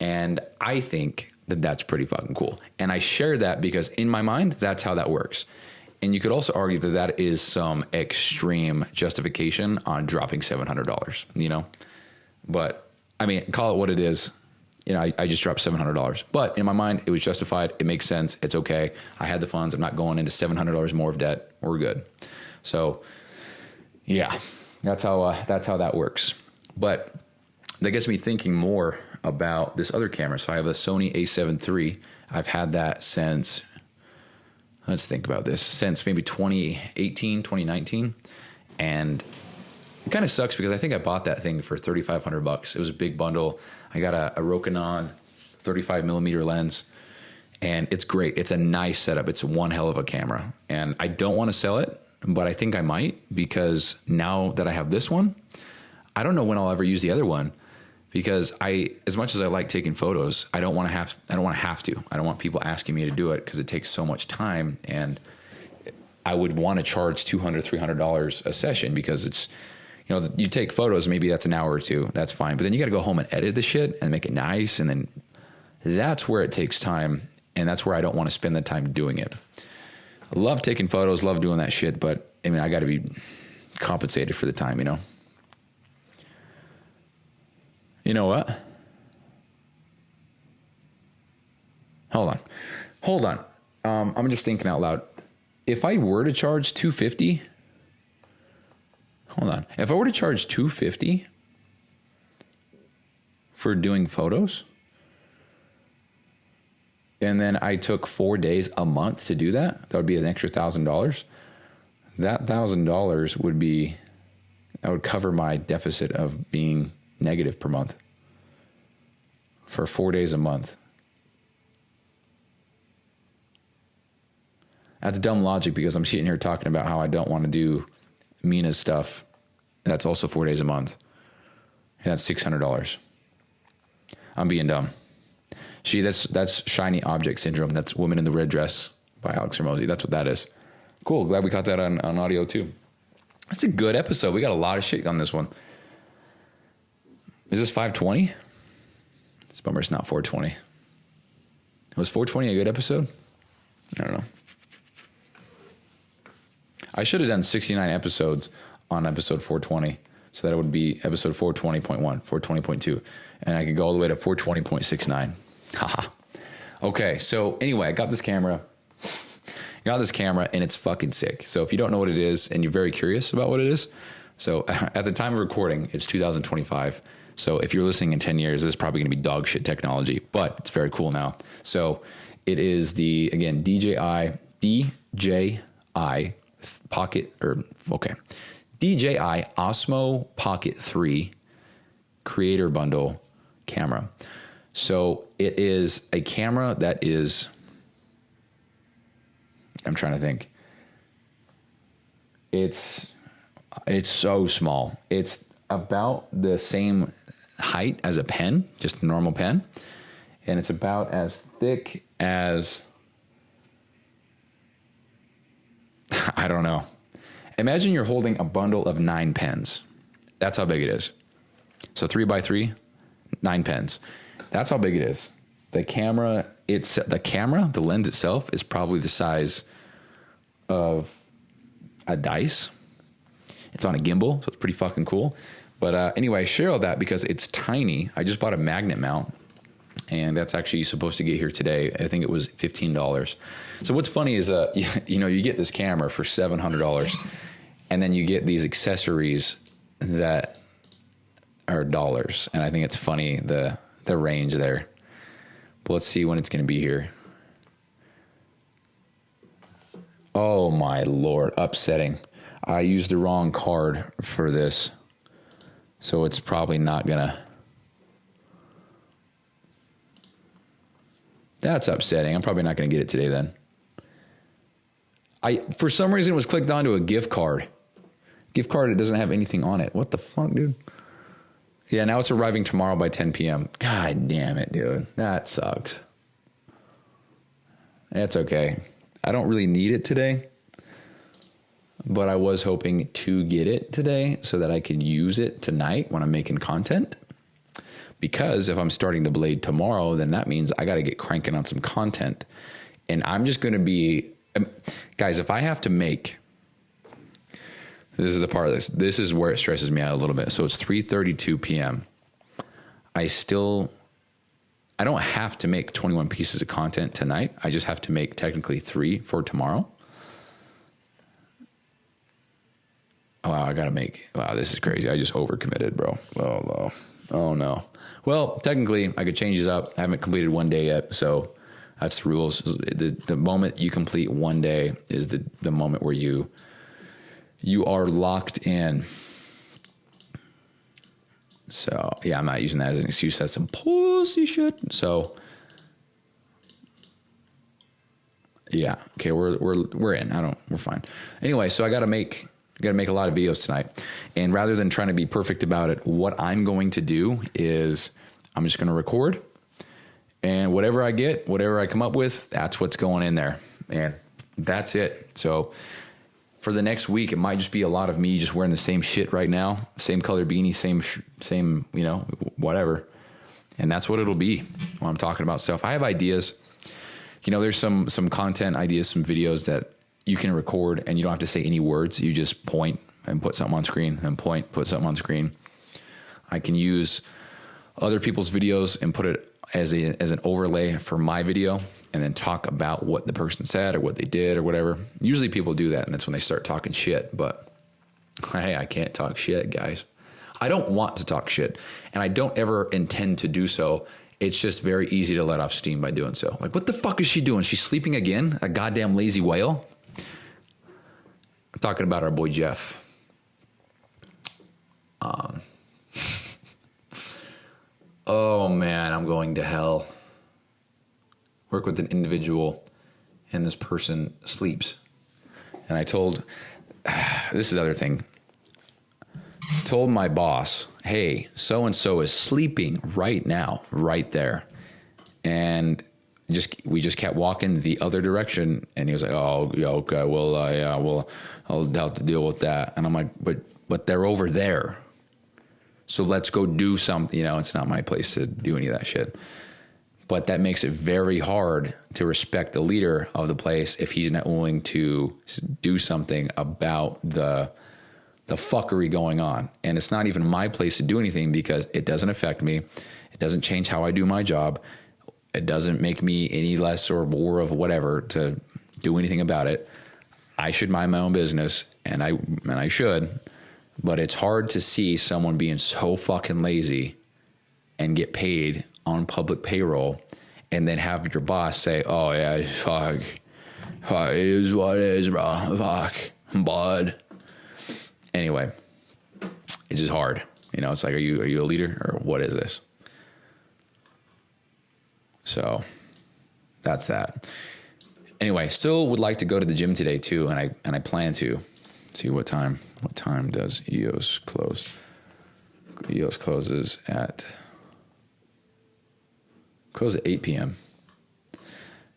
And I think that that's pretty fucking cool. And I share that because in my mind, that's how that works. And you could also argue that that is some extreme justification on dropping $700, But, I mean, call it what it is. I just dropped $700. But in my mind, it was justified. It makes sense. It's okay. I had the funds. I'm not going into $700 more of debt. We're good. So, yeah, that's how that works. But that gets me thinking more about this other camera. So I have a Sony a7 III. I've had that since, let's think about this, since maybe 2018, 2019. And it kind of sucks because I think I bought that thing for $3,500. It was a big bundle. I got a Rokinon 35 millimeter lens, and it's great. It's a nice setup. It's one hell of a camera. And I don't want to sell it, but I think I might, because now that I have this one, I don't know when I'll ever use the other one. Because as much as I like taking photos, I don't want to have to. I don't want people asking me to do it because it takes so much time, and I would want to charge $200, $300 a session because it's, you take photos, maybe that's an hour or two, that's fine. But then you got to go home and edit the shit and make it nice, and then that's where it takes time, and that's where I don't want to spend the time doing it. I love taking photos, love doing that shit, but I mean, I got to be compensated for the time, You know what? Hold on. I'm just thinking out loud. If I were to charge $250, if I were to charge $250 for doing photos, and then I took 4 days a month to do that would be an extra $1,000. That $1,000 would cover my deficit of being negative per month for 4 days a month. That's dumb logic because I'm sitting here talking about how I don't want to do Mina's stuff. That's also 4 days a month. And that's $600. I'm being dumb. That's shiny object syndrome. That's Woman in the Red Dress by Alex Hormozy. That's what that is. Cool. Glad we caught that on audio too. That's a good episode. We got a lot of shit on this one. Is this 520? It's a bummer it's not 420. Was 420 a good episode? I don't know. I should have done 69 episodes on episode 420. So that would be episode 420.1, 420.2. And I could go all the way to 420.69. Haha. Okay, so anyway, I got this camera. And it's fucking sick. So if you don't know what it is and you're very curious about what it is, so at the time of recording, it's 2025. So if you're listening in 10 years, this is probably going to be dog shit technology, but it's very cool now. So it is the, again, DJI Pocket, DJI Osmo Pocket 3 Creator Bundle camera. So it is a camera that is, I'm trying to think. It's so small. It's about the same height as a pen, just a normal pen. And it's about as thick as, I don't know. Imagine you're holding a bundle of 9 pens. That's how big it is. So 3x3, 9 pens. That's how big it is. The lens itself is probably the size of a dice. It's on a gimbal, so it's pretty fucking cool. But anyway, I share all that because it's tiny. I just bought a magnet mount, and that's actually supposed to get here today. I think it was $15. So what's funny is, you get this camera for $700, and then you get these accessories that are dollars. And I think it's funny, the range there. But let's see when it's going to be here. Oh my Lord, upsetting. I used the wrong card for this. So it's probably not gonna. That's upsetting. I'm probably not gonna get it today then. For some reason, it was clicked onto a gift card. Gift card, it doesn't have anything on it. What the fuck, dude? Yeah, now it's arriving tomorrow by 10 p.m. God damn it, dude. That sucks. That's okay. I don't really need it today, but I was hoping to get it today so that I could use it tonight when I'm making content. Because if I'm starting the Blade tomorrow, then that means I got to get cranking on some content. And I'm just going to be, guys, if I have to make, this is the part of this. This is where it stresses me out a little bit. So it's 3:32 p.m. I don't have to make 21 pieces of content tonight. I just have to make technically 3 for tomorrow. Wow, this is crazy. I just overcommitted, bro. Oh no. Well, technically I could change this up. I haven't completed one day yet. So that's the rules. The moment you complete one day is the moment where you are locked in. So yeah, I'm not using that as an excuse. That's some pussy shit. So yeah, okay, we're in. We're fine. Anyway, so I gotta make a lot of videos tonight, and rather than trying to be perfect about it, what I'm going to do is I'm just gonna record, and whatever I come up with, that's what's going in there, and that's it. So for the next week, it might just be a lot of me just wearing the same shit right now, same color beanie, same, whatever. And that's what it'll be when I'm talking about stuff. I have ideas. There's some content ideas, some videos that you can record and you don't have to say any words. You just point and put something on screen and put something on screen. I can use other people's videos and put it as an overlay for my video, and then talk about what the person said or what they did or whatever. Usually people do that, and that's when they start talking shit. But hey, I can't talk shit, guys. I don't want to talk shit, and I don't ever intend to do so. It's just very easy to let off steam by doing so. Like, what the fuck is she doing? She's sleeping again? A goddamn lazy whale? I'm talking about our boy Jeff. Oh man, I'm going to hell. Work with an individual, and this person sleeps. And I told, this is the other thing. Told my boss, hey, so-and-so is sleeping right now, right there. And we just kept walking the other direction. And he was like, oh, yeah, okay, well, I'll have to deal with that. And I'm like, but they're over there. So let's go do something. It's not my place to do any of that shit. But that makes it very hard to respect the leader of the place if he's not willing to do something about the fuckery going on. And it's not even my place to do anything because it doesn't affect me. It doesn't change how I do my job. It doesn't make me any less or more of whatever to do anything about it. I should mind my own business, and I should. But it's hard to see someone being so fucking lazy and get paid on public payroll and then have your boss say, oh yeah, fuck, it is what it is, bro, fuck. bud. Anyway, it's just hard. You know, it's like, are you a leader or what is this? So that's that. Anyway, still would like to go to the gym today too, and I plan to. See what time. What time does EOS close? EOS closes at 8 p.m.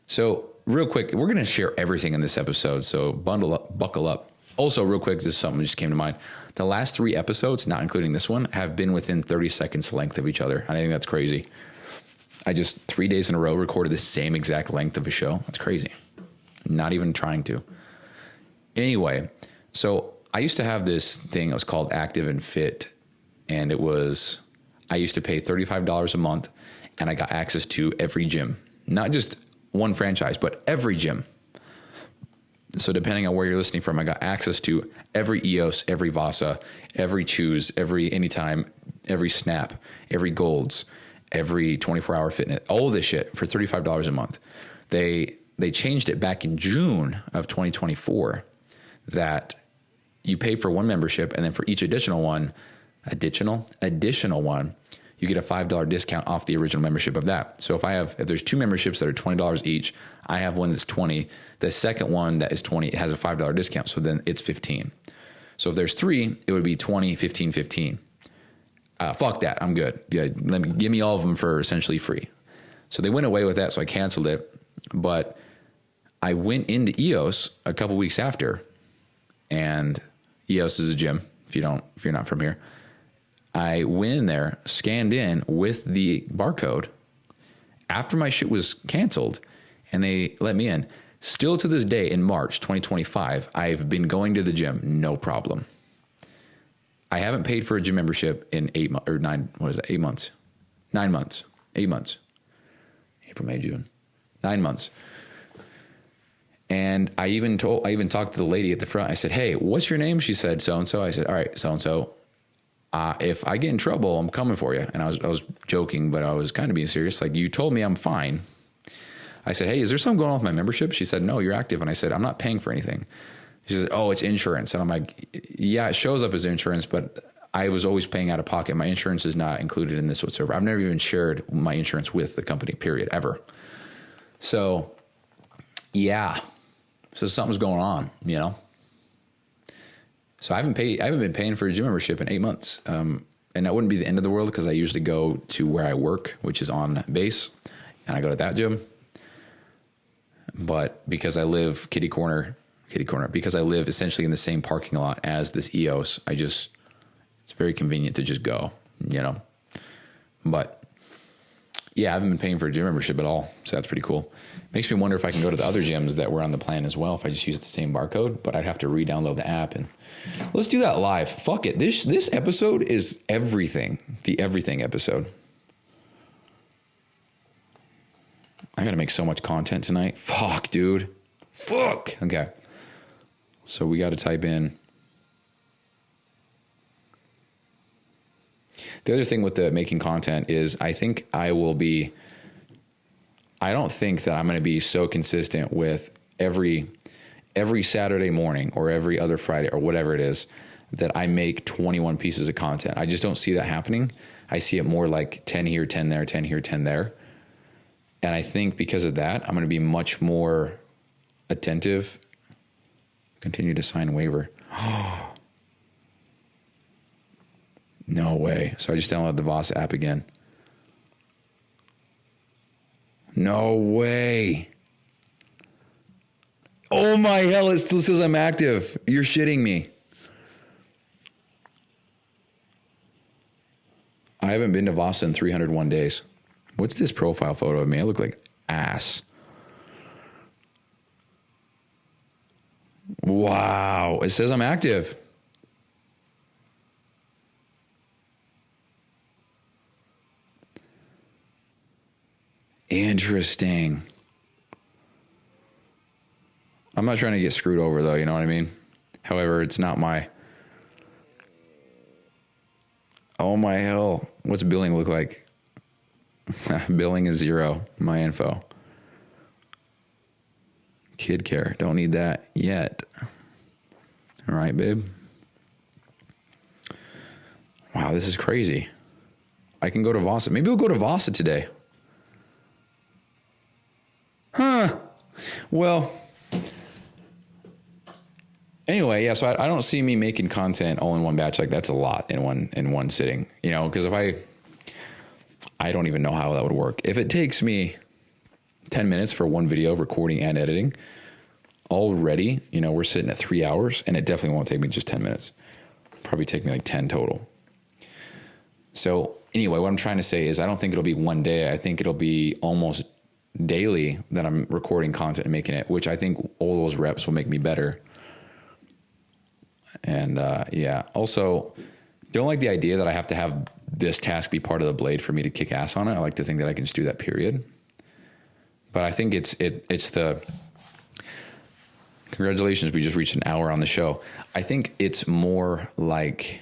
So real quick, we're going to share everything in this episode. So buckle up. Also, real quick, this is something that just came to mind. The last 3 episodes, not including this one, have been within 30 seconds length of each other. I think that's crazy. I just 3 days in a row recorded the same exact length of a show. That's crazy. Not even trying to. Anyway, so I used to have this thing. It was called Active and Fit. And I used to pay $35 a month and I got access to every gym. Not just one franchise, but every gym. So depending on where you're listening from, I got access to every EOS, every Vasa, every Choose, every Anytime, every Snap, every Golds, every 24-hour fitness, all of this shit for $35 a month. They changed it back in June of 2024 that you pay for one membership, and then for each additional one, you get a $5 discount off the original membership of that. So if there's 2 memberships that are $20 each, I have one that's $20. The second one that is $20, it has a $5 discount. So then it's $15. So if there's 3, it would be $20, $15, $15. Fuck that. I'm good. Yeah, give me all of them for essentially free. So they went away with that. So I canceled it, but I went into EOS a couple weeks after, and EOS is a gym. If you're not from here, I went in there, scanned in with the barcode after my shit was canceled, and they let me in. Still to this day in March 2025, I've been going to the gym, no problem. I haven't paid for a gym membership in 8 months or 9. What is that? 8 months, 9 months, 8 months, April, May, June, 9 months. And I even talked to the lady at the front. I said, "Hey, what's your name?" She said, "So-and-so." I said, "All right, so-and-so. If I get in trouble, I'm coming for you." And I was joking, but I was kind of being serious. Like, you told me I'm fine. I said, "Hey, is there something going on with my membership?" She said, "No, you're active." And I said, "I'm not paying for anything." She said, "Oh, it's insurance." And I'm like, "Yeah, it shows up as insurance, but I was always paying out of pocket. My insurance is not included in this whatsoever. I've never even shared my insurance with the company, period, ever." So, yeah. So something's going on, you know? So I haven't been paying for a gym membership in 8 months. And that wouldn't be the end of the world, because I usually go to where I work, which is on base, and I go to that gym. But because I live kitty corner, because I live essentially in the same parking lot as this EOS, it's very convenient to just go, you know? But yeah, I haven't been paying for a gym membership at all. So that's pretty cool. Makes me wonder if I can go to the other gyms that were on the plan as well, if I just use the same barcode, but I'd have to re-download the app. And let's do that live. Fuck it. This episode is everything. The everything episode. I got to make so much content tonight. Fuck, dude. Fuck. Okay. So we got to type in. The other thing with the making content is I don't think that I'm going to be so consistent with every Saturday morning or every other Friday or whatever it is that I make 21 pieces of content. I just don't see that happening. I see it more like 10 here, 10 there, 10 here, 10 there. And I think because of that, I'm going to be much more attentive. Continue to sign waiver. No way. So I just downloaded the Voss app again. No way. Oh my hell, it still says I'm active. You're shitting me. I haven't been to Voss in 301 days. What's this profile photo of me? I look like ass. Wow. It says I'm active. Interesting. I'm not trying to get screwed over, though, you know what I mean? However, it's not my... Oh, my hell. What's billing look like? Billing is 0. My info. Kid care. Don't need that yet. All right, babe. Wow, this is crazy. I can go to Vasa. Maybe we'll go to Vasa today. Huh. Well, anyway, yeah, so I don't see me making content all in one batch. Like, that's a lot in one sitting, you know, because if I don't even know how that would work. If it takes me 10 minutes for one video, recording and editing, already, you know, we're sitting at 3 hours, and it definitely won't take me just 10 minutes. Probably take me like 10 total. So anyway, what I'm trying to say is I don't think it'll be one day. I think it'll be almost daily that I'm recording content and making it, which I think all those reps will make me better. And yeah, also don't like the idea that I have to have this task be part of the Blade for me to kick ass on it. I like to think that I can just do that, period. But I think it's the congratulations, we just reached an hour on the show. I think it's more like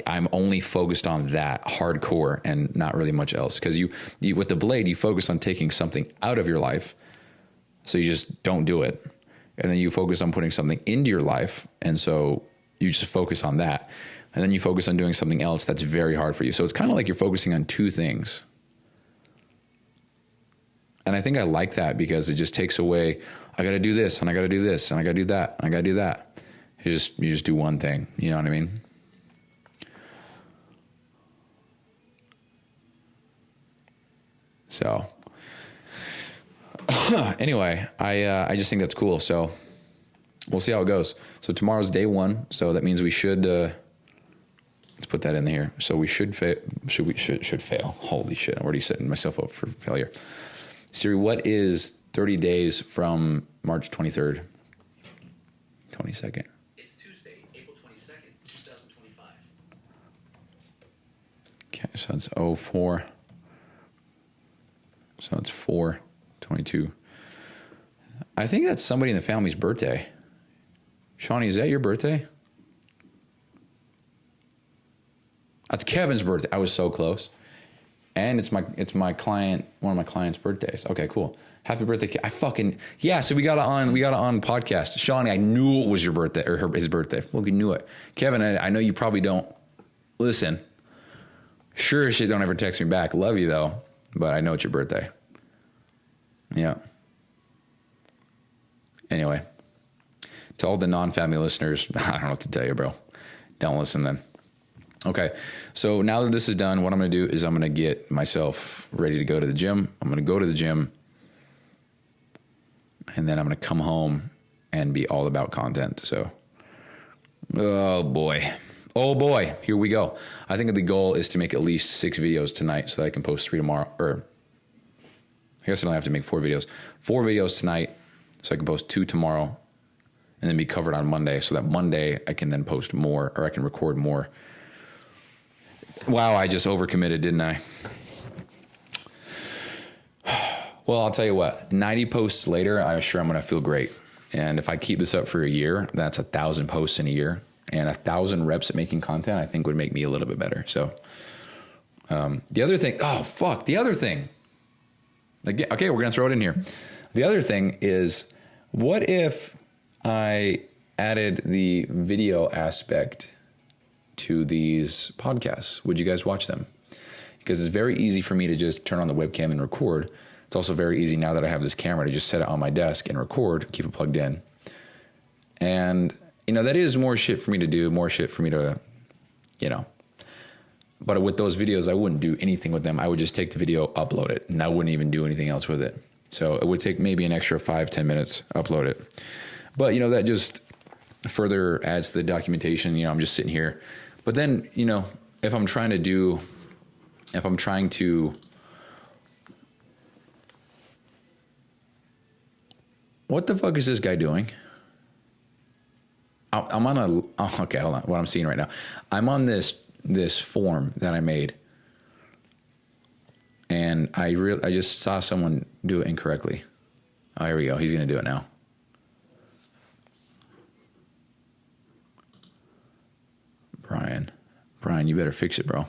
I'm only focused on that hardcore and not really much else. Because you with the Blade, you focus on taking something out of your life, so you just don't do it. And then you focus on putting something into your life, and so you just focus on that. And then you focus on doing something else that's very hard for you. So it's kind of like you're focusing on two things. And I think I like that because it just takes away, I got to do this, and I got to do this, and I got to do that, and I got to do that. You just do one thing. You know what I mean? So anyway, I just think that's cool. So we'll see how it goes. So tomorrow's day one. So that means we should, let's put that in here. So we should fail. Holy shit. I'm already setting myself up for failure. Siri, what is 30 days from March 23rd? 22nd. It's Tuesday, April 22nd, 2025. Okay. So it's 04. So it's 4/22. I think that's somebody in the family's birthday. Shawnee, is that your birthday? That's Kevin's birthday. I was so close. And it's my client, one of my client's birthdays. Okay, cool. Happy birthday. Yeah, so we got it on podcast. Shawnee, I knew it was your birthday or his birthday. Look, knew it. Kevin, I know you probably don't listen. Sure as shit, don't ever text me back. Love you though. But I know it's your birthday. Yeah. Anyway, to all the non-family listeners, I don't know what to tell you, bro. Don't listen then. Okay, so now that this is done, what I'm going to do is I'm going to get myself ready to go to the gym. I'm going to go to the gym, and then I'm going to come home and be all about content. So, oh boy, here we go. I think the goal is to make at least 6 videos tonight so that I can post 3 tomorrow. Or I guess I don't have to make 4 videos. 4 videos tonight so I can post 2 tomorrow and then be covered on Monday so that Monday I can then post more, or I can record more. Wow, I just overcommitted, didn't I? Well, I'll tell you what, 90 posts later, I'm sure I'm going to feel great. And if I keep this up for a year, that's 1,000 posts in a year. And 1,000 reps at making content, I think would make me a little bit better. So the other thing, the other thing. Okay, we're going to throw it in here. The other thing is, what if I added the video aspect to these podcasts? Would you guys watch them? Because it's very easy for me to just turn on the webcam and record. It's also very easy now that I have this camera to just set it on my desk and record, keep it plugged in. And, you know, that is more shit for me to do, more shit for me to, you know. But with those videos, I wouldn't do anything with them. I would just take the video, upload it, and I wouldn't even do anything else with it. So it would take maybe an extra 5-10 minutes, upload it. But, you know, that just further adds to the documentation. You know, I'm just sitting here. But then, you know, if I'm trying to, what the fuck is this guy doing? I'm on okay, hold on. What I'm seeing right now, I'm on this form that I made, and I just saw someone do it incorrectly. Oh, here we go. He's gonna do it now. Brian, you better fix it, bro.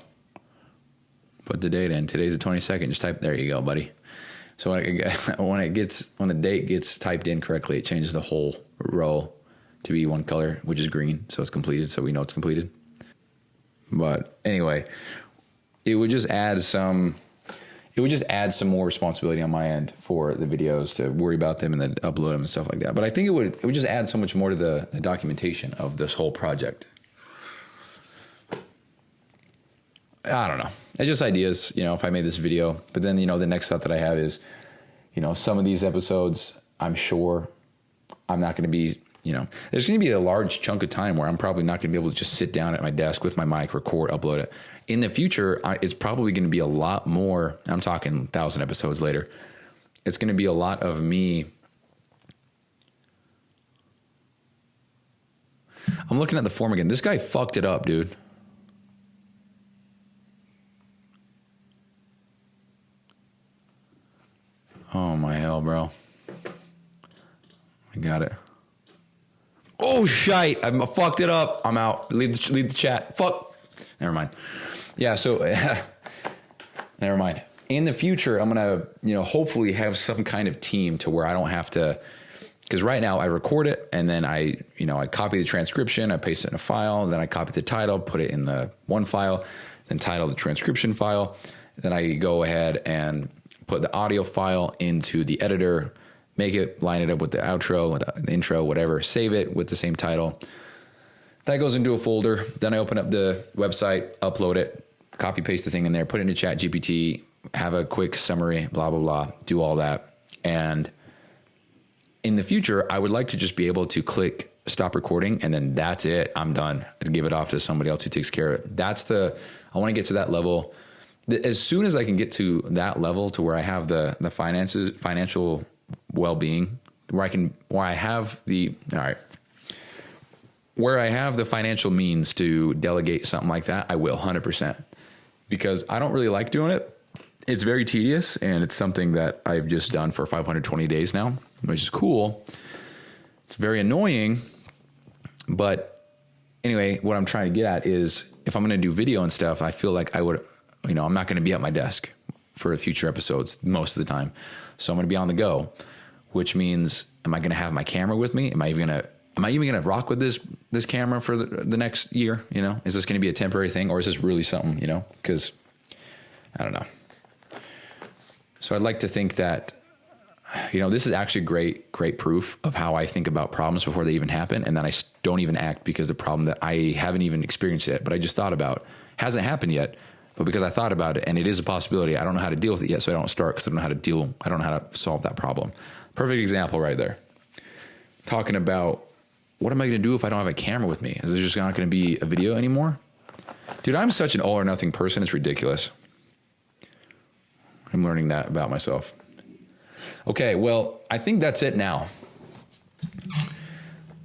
Put the date in. Today's the 22nd. Just type. There you go, buddy. So when the date gets typed in correctly, it changes the whole row to be one color, which is green. So it's completed. So we know it's completed. But anyway, it would just add some more responsibility on my end for the videos to worry about them and then upload them and stuff like that. But I think it would just add so much more to the documentation of this whole project. I don't know. It's just ideas, if I made this video. But then, the next thought that I have is, some of these episodes, I'm sure I'm not going to be, there's going to be a large chunk of time where I'm probably not going to be able to just sit down at my desk with my mic, record, upload it. In the future, it's probably going to be a lot more. I'm talking 1,000 episodes later. It's going to be a lot of me. I'm looking at the form again. This guy fucked it up, dude. Oh my hell, bro. I got it. Oh shite. I fucked it up. I'm out. Leave the chat. Fuck. Never mind. Yeah, so never mind. In the future, I'm going to, hopefully have some kind of team to where I don't have to, because right now I record it and then I copy the transcription, I paste it in a file, then I copy the title, put it in the one file, then title the transcription file. Then I go ahead and put the audio file into the editor, line it up with the outro, with the intro, whatever, save it with the same title. That goes into a folder. Then I open up the website, upload it, copy paste the thing in there, put it into ChatGPT, have a quick summary, blah, blah, blah, do all that. And in the future, I would like to just be able to click stop recording and then that's it. I'm done. I'd give it off to somebody else who takes care of it. I want to get to that level. As soon as I can get to that level to where I have the financial well-being, where I have the financial means to delegate something like that, I will 100%, because I don't really like doing it. It's very tedious and it's something that I've just done for 520 days now, which is cool. It's very annoying, but anyway, what I'm trying to get at is if I'm going to do video and stuff, I feel like I would, I'm not going to be at my desk for future episodes most of the time. So I'm going to be on the go, which means, am I going to have my camera with me? Am I even going to rock with this camera for the next year? Is this going to be a temporary thing or is this really something, because I don't know. So I'd like to think that, this is actually great proof of how I think about problems before they even happen. And then I don't even act because the problem that I haven't even experienced yet, but I just thought about hasn't happened yet. But because I thought about it and it is a possibility, I don't know how to deal with it yet. So I don't start because I don't know how to solve that problem. Perfect example right there. Talking about what am I going to do if I don't have a camera with me? Is there just not going to be a video anymore? Dude, I'm such an all or nothing person. It's ridiculous. I'm learning that about myself. Okay, well, I think that's it now.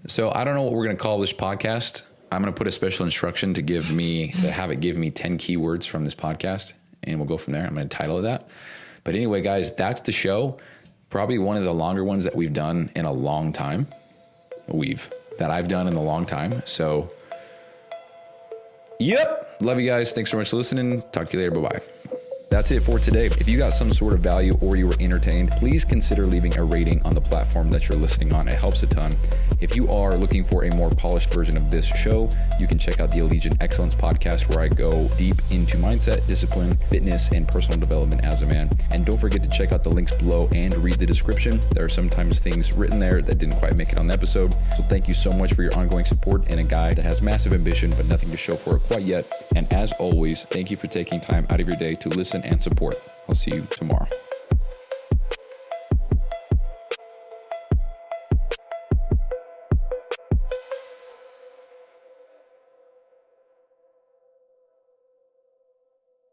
So I don't know what we're going to call this podcast. I'm going to put a special instruction to have it give me 10 keywords from this podcast, and we'll go from there. I'm going to title it that. But anyway, guys, that's the show. Probably one of the longer ones that we've done in a long time. That I've done in a long time. So, yep. Love you guys. Thanks so much for listening. Talk to you later. Bye-bye. That's it for today. If you got some sort of value or you were entertained, please consider leaving a rating on the platform that you're listening on. It helps a ton. If you are looking for a more polished version of this show, you can check out the Allegiant Excellence podcast, where I go deep into mindset, discipline, fitness, and personal development as a man. And don't forget to check out the links below and read the description. There are sometimes things written there that didn't quite make it on the episode. So thank you so much for your ongoing support in a guy that has massive ambition but nothing to show for it quite yet. And as always, thank you for taking time out of your day to listen and support. I'll see you tomorrow.